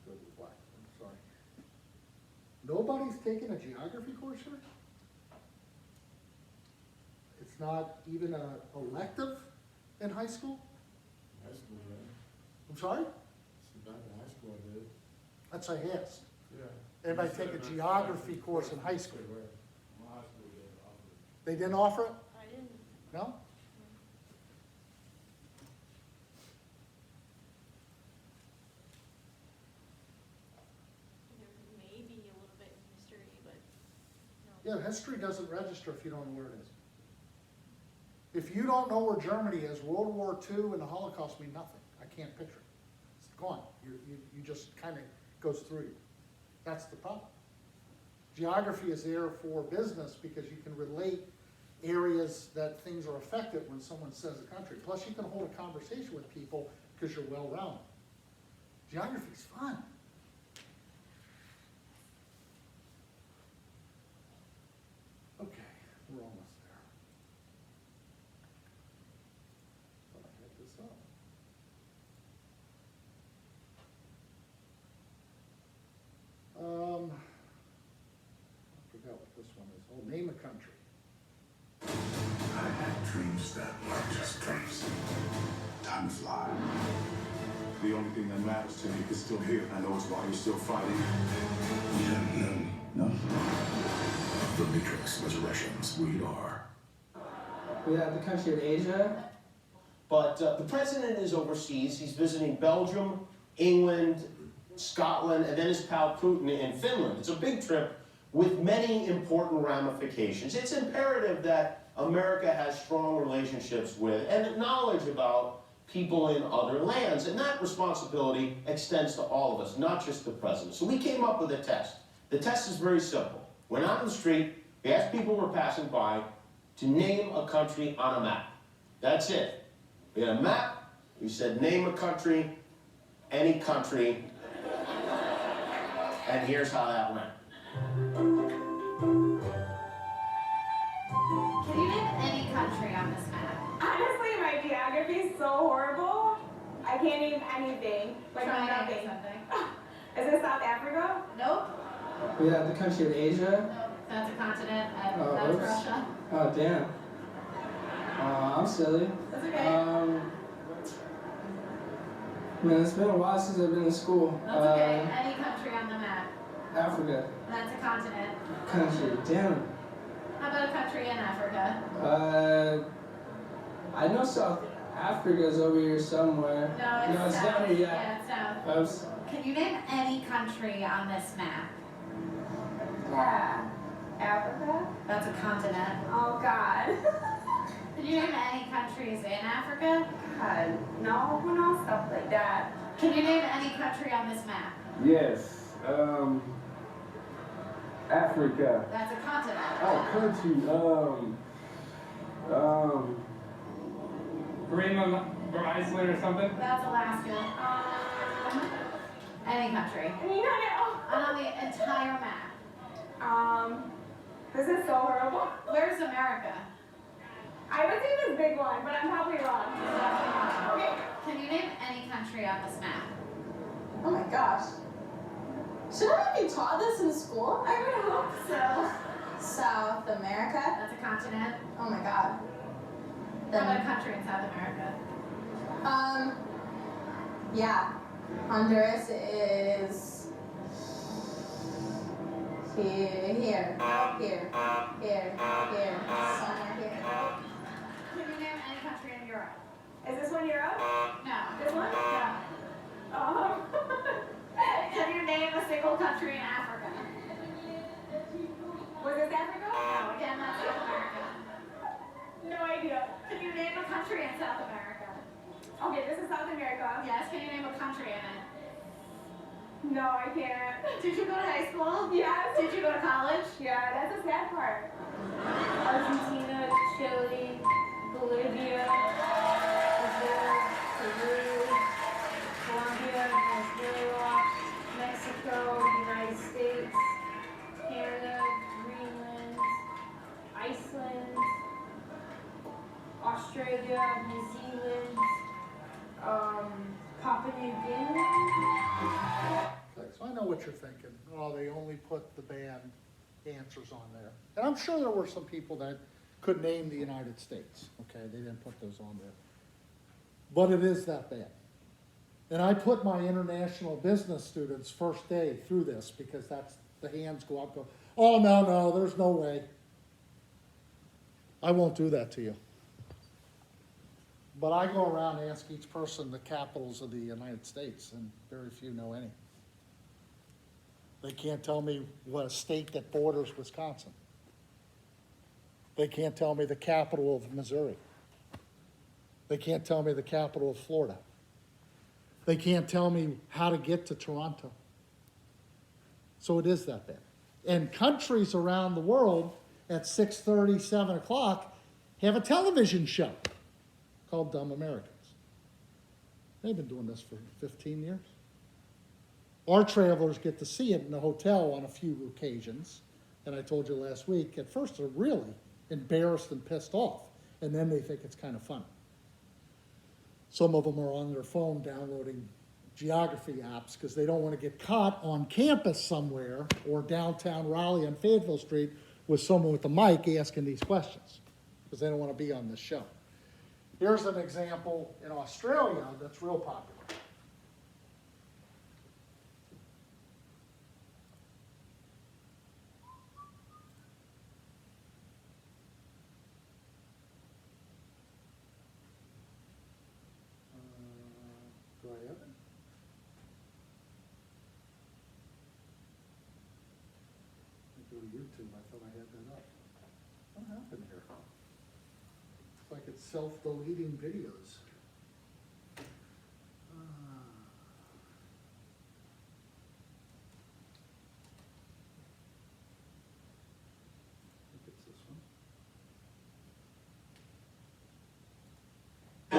go to black. I'm sorry. Nobody's taken a geography course here? It's not even an elective in high school? High school, yeah. I'm sorry? Back in high school, I did. That's what I asked. Yeah. Everybody take a geography course in high school? My high school didn't offer it. They didn't offer it? I didn't. No? There may be a little bit in history. Yeah, history doesn't register if you don't know where it is. If you don't know where Germany is, World War II and the Holocaust mean nothing. I can't picture it. It's gone. You just kind of goes through you. That's the problem. Geography is there for business because you can relate areas that things are affected when someone says a country. Plus you can hold a conversation with people because you're well-rounded. Geography's fun. Okay, we're almost there. Thought I had this up. I forgot what this one is. Oh, name a country. I had dreams that weren't just dreams. Time to fly. The only thing that matters to me is still here. I know it's why you're still fighting. You don't know me, no? The Matrix Resurrections, we are. We have the country of Asia. But the president is overseas. He's visiting Belgium, England, Scotland, and then his pal Putin in Finland. It's a big trip with many important ramifications. It's imperative that America has strong relationships with and knowledge about people in other lands. And that responsibility extends to all of us, not just the president. So we came up with a test. The test is very simple. Went out in the street, we asked people who were passing by to name a country on a map. That's it. We had a map, we said name a country, any country, and here's how that went. Can you name any country on this map? Honestly, my geography is so horrible. I can't name anything. Like Try nothing. something. Is it South Africa? Nope. We have the country of Asia. Nope. That's a continent. Oh, That's oops. Russia. Oh, damn. I'm silly. That's okay. Man, it's been a while since I've been in school. That's okay. Any country on the map. Africa. That's a continent. Country. Damn. How about a country in Africa? I know South Africa's over here somewhere. No, it's south. down here. Yeah, it's south. Can you name any country on this map? Yeah. Africa? That's a continent. Oh, God. Can you name any countries in Africa? God, no, who knows stuff like that? Can you name any country on this map? Yes. Africa. That's a continent. Oh, country. Greenland or Iceland or something? That's Alaska. Any country. On the entire map. This is so horrible. Where's America? I would say this big one, but I'm probably wrong. Okay. Can you name any country on this map? Oh my gosh. Should I be taught this in school? I would hope so. South America? That's a continent. Oh my god. How about a country in South America? Yeah. Honduras is here, somewhere here. Can you name any country in Europe? Is this one Europe? No. This one? No. Can you name a single country in Africa? Was this Africa? No, again, that's South America. No idea. Can you name a country in South America? Okay, this is South America. Yes, can you name a country in it? No, I can't. Did you go to high school? Yes. Did you go to college? Yeah, that's the sad part. Argentina, Chile, Bolivia, Brazil, Peru, Colombia, Venezuela, Mexico, United States, Canada, Greenland, Iceland, Australia, New Zealand, Papua New Guinea. Okay, so I know what you're thinking. Oh, they only put the band answers on there. And I'm sure there were some people that could name the United States. Okay, they didn't put those on there. But it is that bad. And I put my international business students first day through this because that's the hands go up, go, oh, no, there's no way. I won't do that to you. But I go around and ask each person the capitals of the United States, and very few know any. They can't tell me what a state that borders Wisconsin. They can't tell me the capital of Missouri. They can't tell me the capital of Florida. They can't tell me how to get to Toronto. So it is that bad. And countries around the world at 6:30, 7 o'clock have a television show called Dumb Americans. They've been doing this for 15 years. Our travelers get to see it in the hotel on a few occasions. And I told you last week, at first they're really embarrassed and pissed off. And then they think it's kind of funny. Some of them are on their phone downloading geography apps because they don't want to get caught on campus somewhere or downtown Raleigh on Fayetteville Street with someone with a mic asking these questions because they don't want to be on this show. Here's an example in Australia that's real popular. Do I have it? Go to YouTube. I thought I had that up. What happened here? It's like it's self-deleting videos. I think it's this one.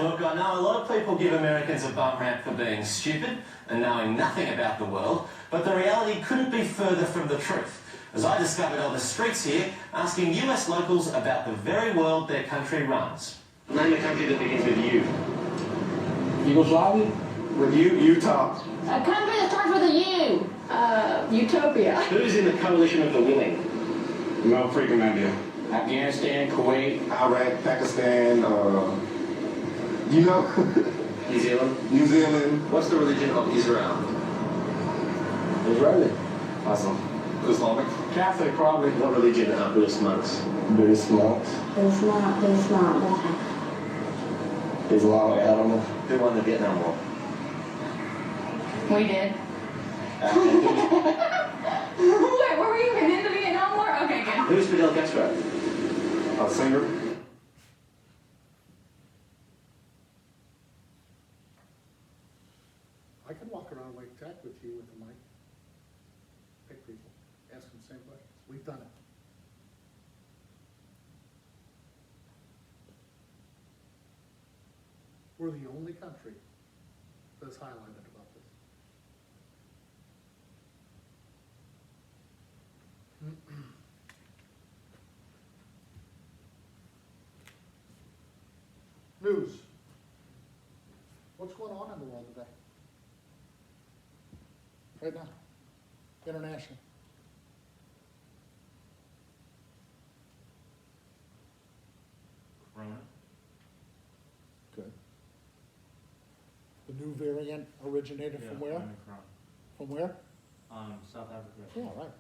Look, I know a lot of people give Americans a bum rap for being stupid and knowing nothing about the world, but the reality couldn't be further from the truth. As I discovered on the streets here, asking US locals about the very world their country runs. Name a country that begins with U. Yugoslavia? With U, Utah. A country that starts with a U. Utopia. Who's in the coalition of the willing? No freaking idea. Afghanistan, Kuwait, Iraq, Pakistan, you know? New Zealand. New Zealand. What's the religion of Israel? Israeli. Awesome. Islamic. Catholic, probably. What religion are Buddhist monks? Buddhist monks. Islam. Islam, I don't know. Who won the Vietnam War? We did. Wait, were we even in the Vietnam War? Okay, good. Who's Fidel Castro? A singer. I can walk around Lake Tech with you with a mic. Pick people, ask them the same questions. We've done it. We're the only country that's highlighted about this. News. What's going on in the world today? Right now. International. Corona. Good. The new variant originated from where? Omicron. From where? South Africa. Yeah, right.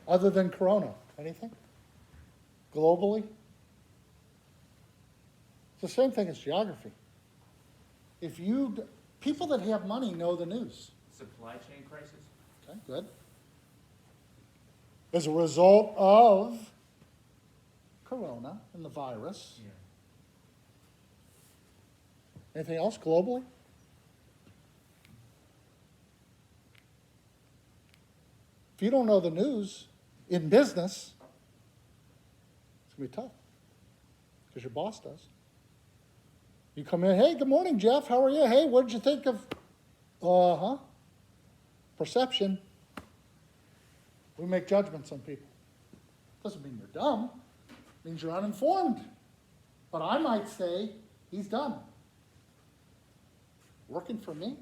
Other than Corona, anything? Globally? It's the same thing as geography. If you, people that have money know the news. Supply chain crisis. Okay, good. As a result of Corona and the virus. Yeah. Anything else globally? If you don't know the news in business, it's going to be tough because your boss does. You come in, hey, good morning, Jeff. How are you? Hey, what did you think of, perception? We make judgments on people. Doesn't mean you're dumb. It means you're uninformed. But I might say, he's done. Working for me?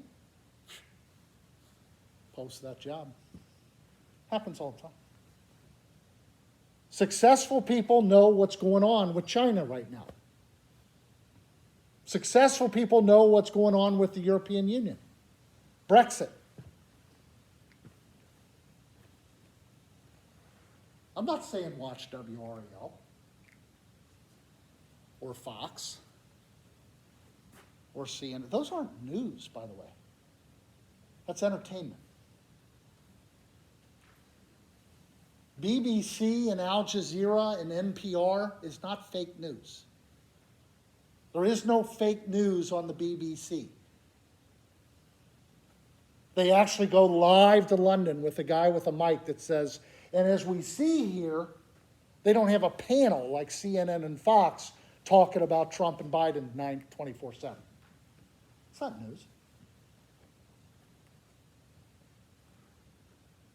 Post that job. Happens all the time. Successful people know what's going on with China right now. Successful people know what's going on with the European Union. Brexit. I'm not saying watch WRAL or Fox or CNN. Those aren't news, by the way. That's entertainment. BBC and Al Jazeera and NPR is not fake news. There is no fake news on the BBC. They actually go live to London with a guy with a mic that says, and as we see here, they don't have a panel like CNN and Fox talking about Trump and Biden 24/7. It's not news.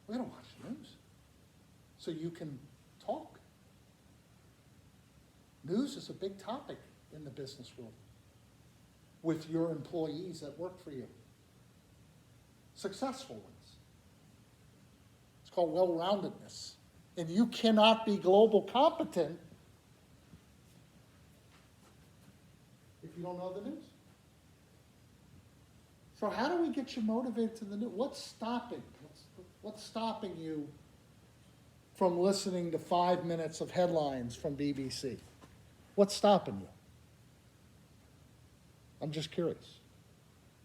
We don't watch the news. So you can talk. News is a big topic in the business world with your employees that work for you. Successful ones. It's called well-roundedness. And you cannot be global competent if you don't know the news. So how do we get you motivated to the news? What's stopping? What's stopping you from listening to 5 minutes of headlines from BBC? What's stopping you? I'm just curious.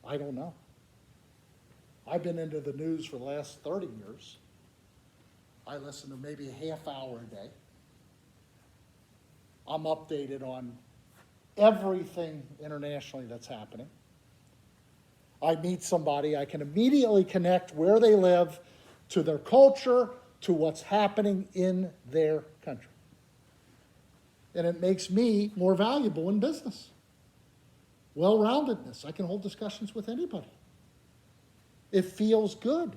I don't know. I've been into the news for the last 30 years. I listen to maybe a half hour a day. I'm updated on everything internationally that's happening. I meet somebody, I can immediately connect where they live to their culture, to what's happening in their country. And it makes me more valuable in business. Well-roundedness. I can hold discussions with anybody. It feels good.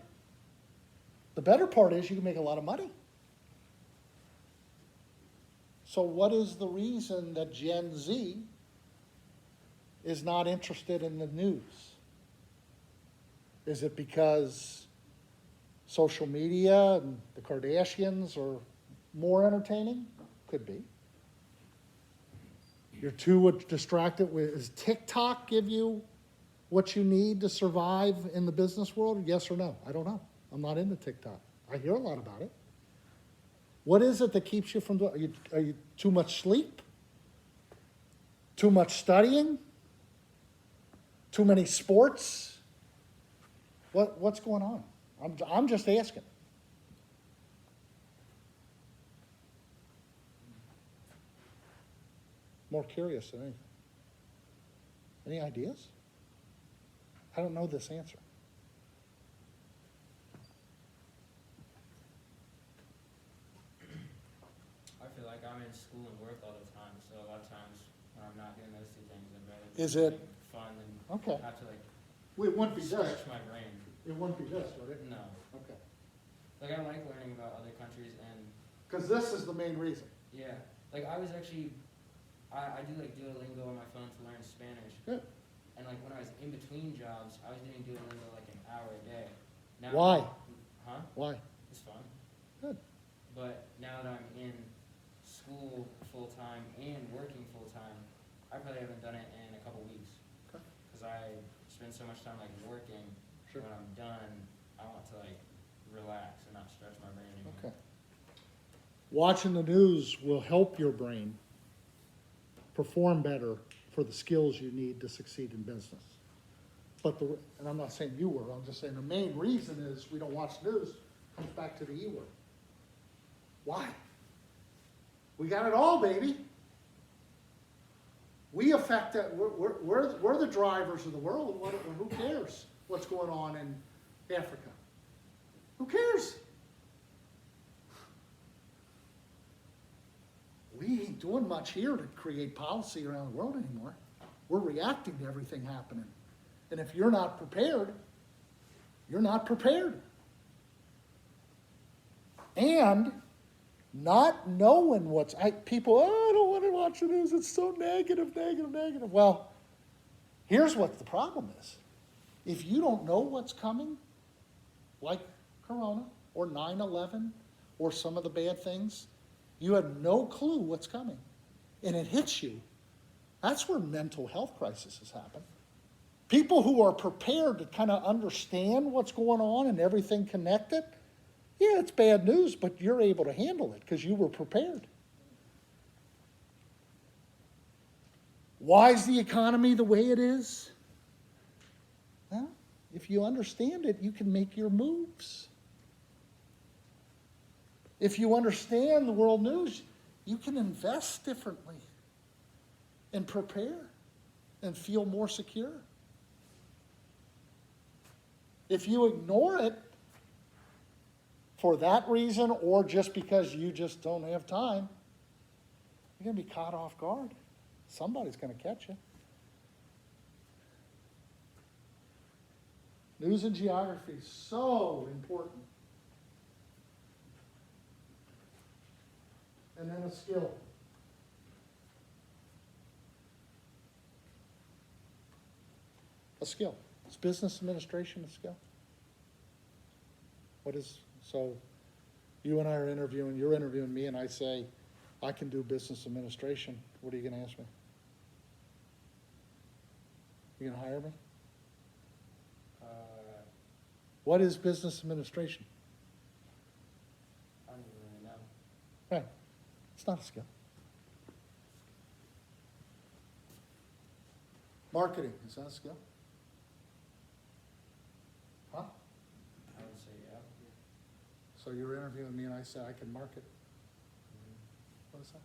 The better part is you can make a lot of money. So what is the reason that Gen Z is not interested in the news? Is it because social media and the Kardashians are more entertaining? Could be. You're too distracted with, does TikTok give you what you need to survive in the business world? Yes or no? I don't know. I'm not into TikTok. I hear a lot about it. What is it that keeps you from doing? Are you too much sleep? Too much studying? Too many sports? What's going on? I'm just asking. More curious than anything. Any ideas? I don't know this answer. I feel like I'm in school and work all the time, so a lot of times when I'm not doing those two things, I'm rather Is it fun and okay? have to like It wouldn't be stretch this. my brain. It wouldn't be this, would it? No. Okay. Like I like learning about other countries and Because this is the main reason. yeah, like I was actually I do like Duolingo on my phone to learn Spanish. Good. And like when I was in between jobs, I was doing Duolingo like an hour a day. Now Why? Huh? Why? It's fun. Good. But now that I'm in school full time and working full time, I probably haven't done it in a couple weeks. Okay. Because I spend so much time like working. Sure. When I'm done, I want to like relax and not stretch my brain anymore. Okay. Watching the news will help your brain perform better for the skills you need to succeed in business. But and I'm not saying you were, I'm just saying the main reason is we don't watch the news comes back to the E word. Why? We got it all, baby. We affect that. We're the drivers of the world. Who cares what's going on in Africa? Who cares? We ain't doing much here to create policy around the world anymore. We're reacting to everything happening. And if you're not prepared, you're not prepared. And not knowing people, I don't want to watch the news, it's so negative. Well, here's what the problem is. If you don't know what's coming, like Corona or 9/11 or some of the bad things, you have no clue what's coming. And it hits you. That's where mental health crises happen. People who are prepared to kind of understand what's going on and everything connected, yeah, it's bad news, but you're able to handle it because you were prepared. Why is the economy the way it is? Well, if you understand it, you can make your moves. If you understand the world news, you can invest differently and prepare and feel more secure. If you ignore it for that reason or just because you just don't have time, you're going to be caught off guard. Somebody's going to catch you. News and geography is so important. And then a skill. A skill. Is business administration a skill? What is, so you and I are interviewing, you're interviewing me, and I say, I can do business administration. What are you going to ask me? You going to hire me? What is business administration? I don't even really know. Right. It's not a skill. Marketing, is that a skill? Huh? I would say yeah. So you're interviewing me and I say I can market. What is that?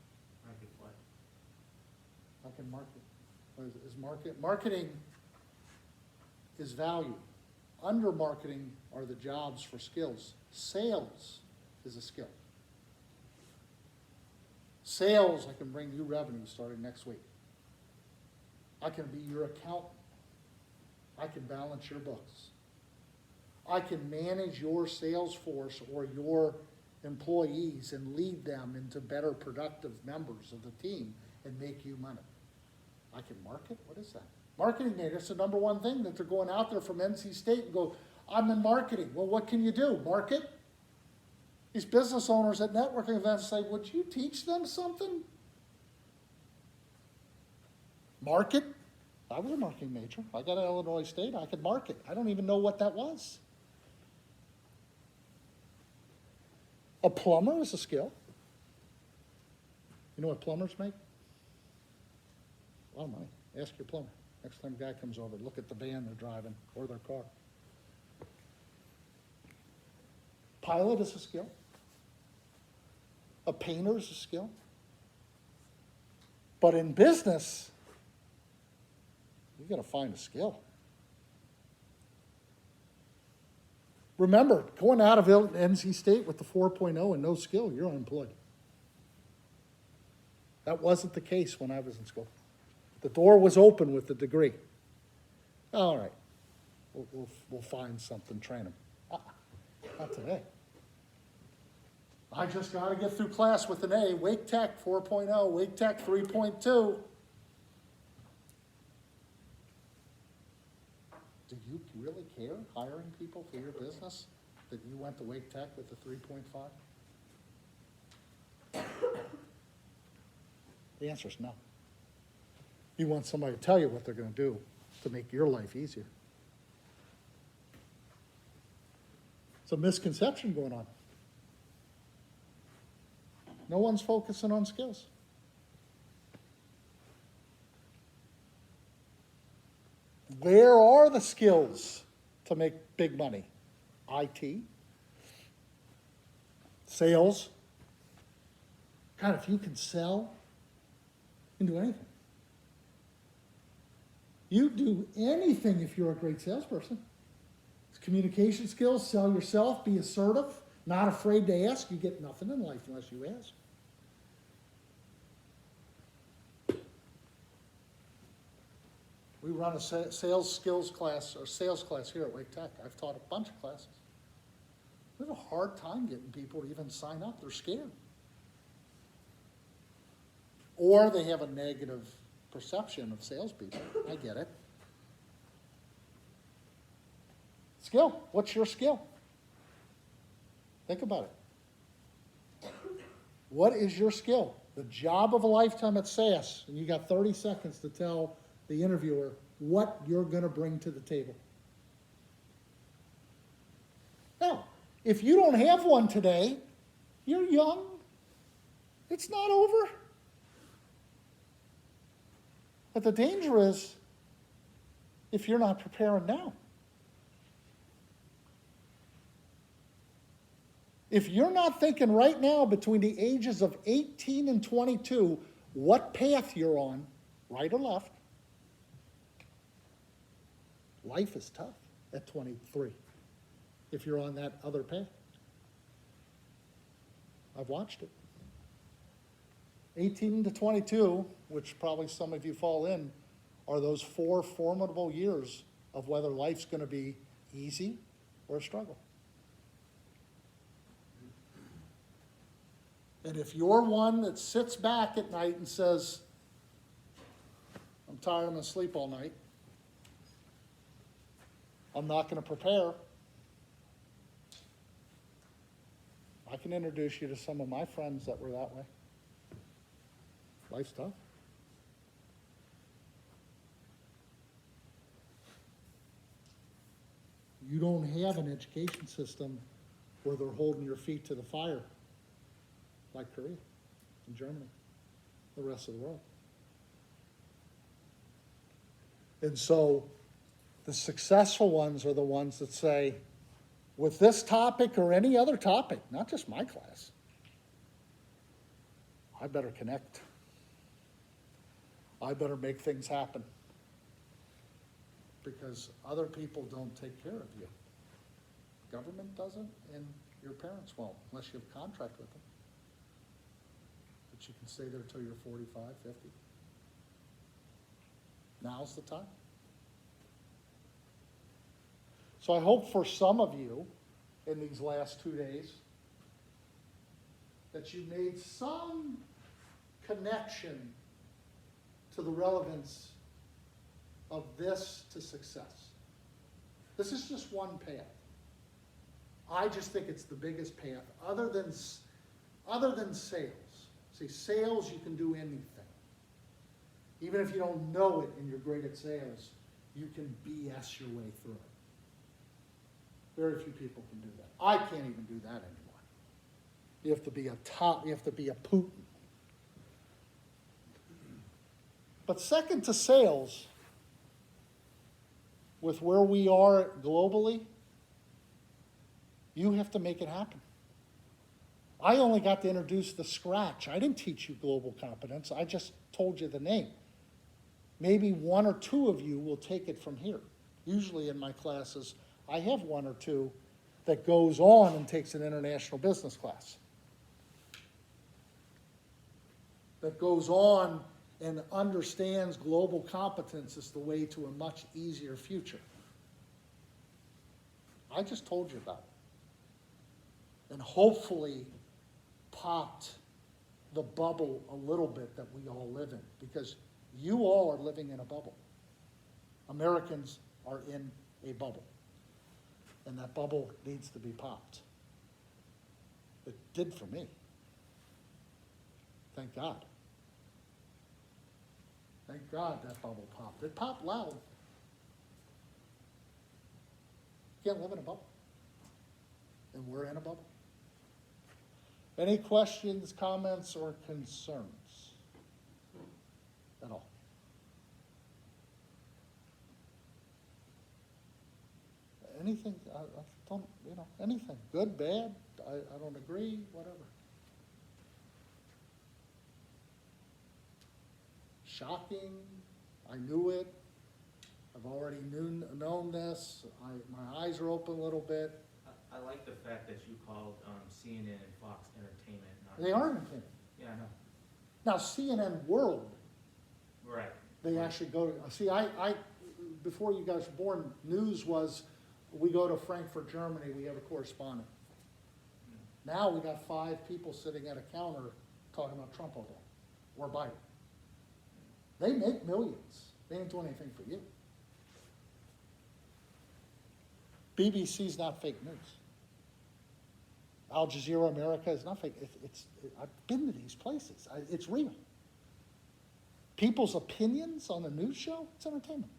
Market what? I can market. What is market? Marketing is value. Under marketing are the jobs for skills. Sales is a skill. Sales, I can bring you revenue starting next week. I can be your accountant. I can balance your books. I can manage your sales force or your employees and lead them into better productive members of the team and make you money. I can market? What is that? Marketing, that's the number one thing that they're going out there from NC State and go, I'm in marketing. Well, what can you do? Market? These business owners at networking events say, would you teach them something? Market? I was a marketing major. I got an Illinois State. I could market. I don't even know what that was. A plumber is a skill. You know what plumbers make? A lot of money. Ask your plumber. Next time a guy comes over, look at the van they're driving or their car. Pilot is a skill. A painter is a skill. But in business, you got to find a skill. Remember, going out of NC State with the 4.0 and no skill, you're unemployed. That wasn't the case when I was in school. The door was open with the degree. All right, we'll find something, train them. Not today. I just got to get through class with an A. Wake Tech 4.0, Wake Tech 3.2. Do you really care hiring people for your business that you went to Wake Tech with a 3.5? The answer is no. You want somebody to tell you what they're going to do to make your life easier. It's a misconception going on. No one's focusing on skills. Where are the skills to make big money? IT, sales. God, if you can sell, you can do anything. You do anything if you're a great salesperson. It's communication skills, sell yourself, be assertive, not afraid to ask. You get nothing in life unless you ask. We run a sales skills class or sales class here at Wake Tech. I've taught a bunch of classes. We have a hard time getting people to even sign up. They're scared. Or they have a negative perception of salespeople. I get it. Skill. What's your skill? Think about it. What is your skill? The job of a lifetime at SAS, and you got 30 seconds to tell the interviewer what you're going to bring to the table. Now, if you don't have one today, you're young. It's not over. But the danger is if you're not preparing now. If you're not thinking right now between the ages of 18 and 22, what path you're on, right or left, life is tough at 23 if you're on that other path. I've watched it. 18 to 22, which probably some of you fall in, are those 4 formidable years of whether life's going to be easy or a struggle. And if you're one that sits back at night and says, I'm tired, I'm going to sleep all night, I'm not going to prepare, I can introduce you to some of my friends that were that way. Life's tough. You don't have an education system where they're holding your feet to the fire like Korea and Germany, the rest of the world. And so the successful ones are the ones that say, with this topic or any other topic, not just my class, I better connect. I better make things happen. Because other people don't take care of you. Government doesn't, and your parents won't, unless you have a contract with them. But you can stay there till you're 45, 50. Now's the time. So I hope for some of you in these last 2 days that you made some connection to the relevance of this to success. This is just one path. I just think it's the biggest path, other than sales. See, sales, you can do anything. Even if you don't know it and you're great at sales, you can BS your way through it. Very few people can do that. I can't even do that anymore. You have to be a Putin. But second to sales, with where we are globally, you have to make it happen. I only got to introduce the scratch. I didn't teach you global competence. I just told you the name. Maybe 1 or 2 of you will take it from here. Usually in my classes, I have 1 or 2 that goes on and takes an international business class. That goes on and understands global competence as the way to a much easier future. I just told you about it. And hopefully popped the bubble a little bit that we all live in, because you all are living in a bubble. Americans are in a bubble. And that bubble needs to be popped. It did for me. Thank God. Thank God that bubble popped. It popped loud. You can't live in a bubble. And we're in a bubble. Any questions, comments, or concerns at all? Anything, I don't, anything. Good, bad, I don't agree, whatever. Shocking, I knew it. I've already known this. My eyes are open a little bit. I like the fact that you called CNN and Fox entertainment. They are entertainment. Yeah, I know. Now, CNN World, Right. they actually go to, see, I before you guys were born, news was, we go to Frankfurt, Germany, we have a correspondent. Now we got 5 people sitting at a counter talking about Trump all day, or Biden. They make millions. They ain't doing anything for you. BBC's not fake news. Al Jazeera America is not fake. I've been to these places. It's real. People's opinions on the news show, it's entertainment.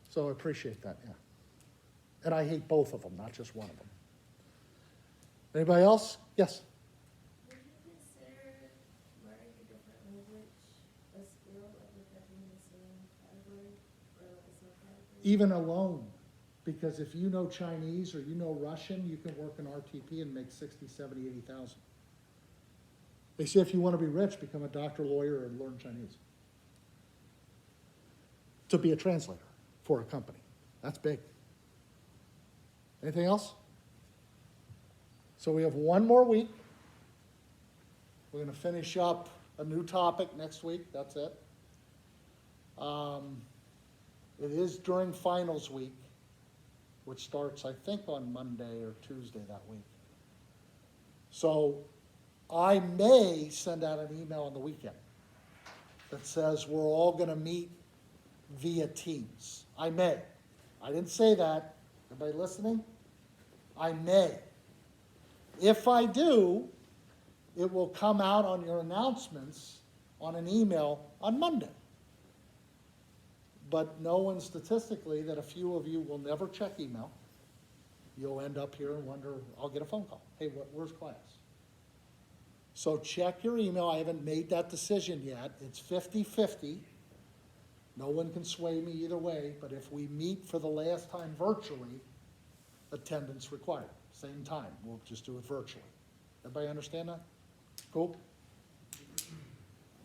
So I appreciate that, yeah. And I hate both of them, not just one of them. Anybody else? Yes? Would you consider learning a different language a skill, like with that being the same category or like a subcategory? Even alone, Because if you know Chinese or you know Russian, you can work in RTP and make 60, 70, 80,000. They say if you want to be rich, become a doctor, lawyer, and learn Chinese. To be a translator for a company. That's big. Anything else? So we have one more week. We're going to finish up a new topic next week. That's it. It is during finals week, which starts, I think, on Monday or Tuesday that week. So I may send out an email on the weekend that says we're all going to meet via Teams. I may. I didn't say that. Everybody listening? I may. If I do, it will come out on your announcements on an email on Monday. But knowing statistically that a few of you will never check email, you'll end up here and wonder, I'll get a phone call. Hey, where's class? So check your email. I haven't made that decision yet. It's 50-50. No one can sway me either way, but if we meet for the last time virtually, attendance required. Same time, we'll just do it virtually. Everybody understand that? Cool?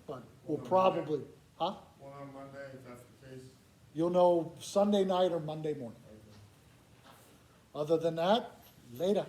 But we'll probably, huh? One on Monday, if that's the case. You'll know Sunday night or Monday morning. Other than that, later.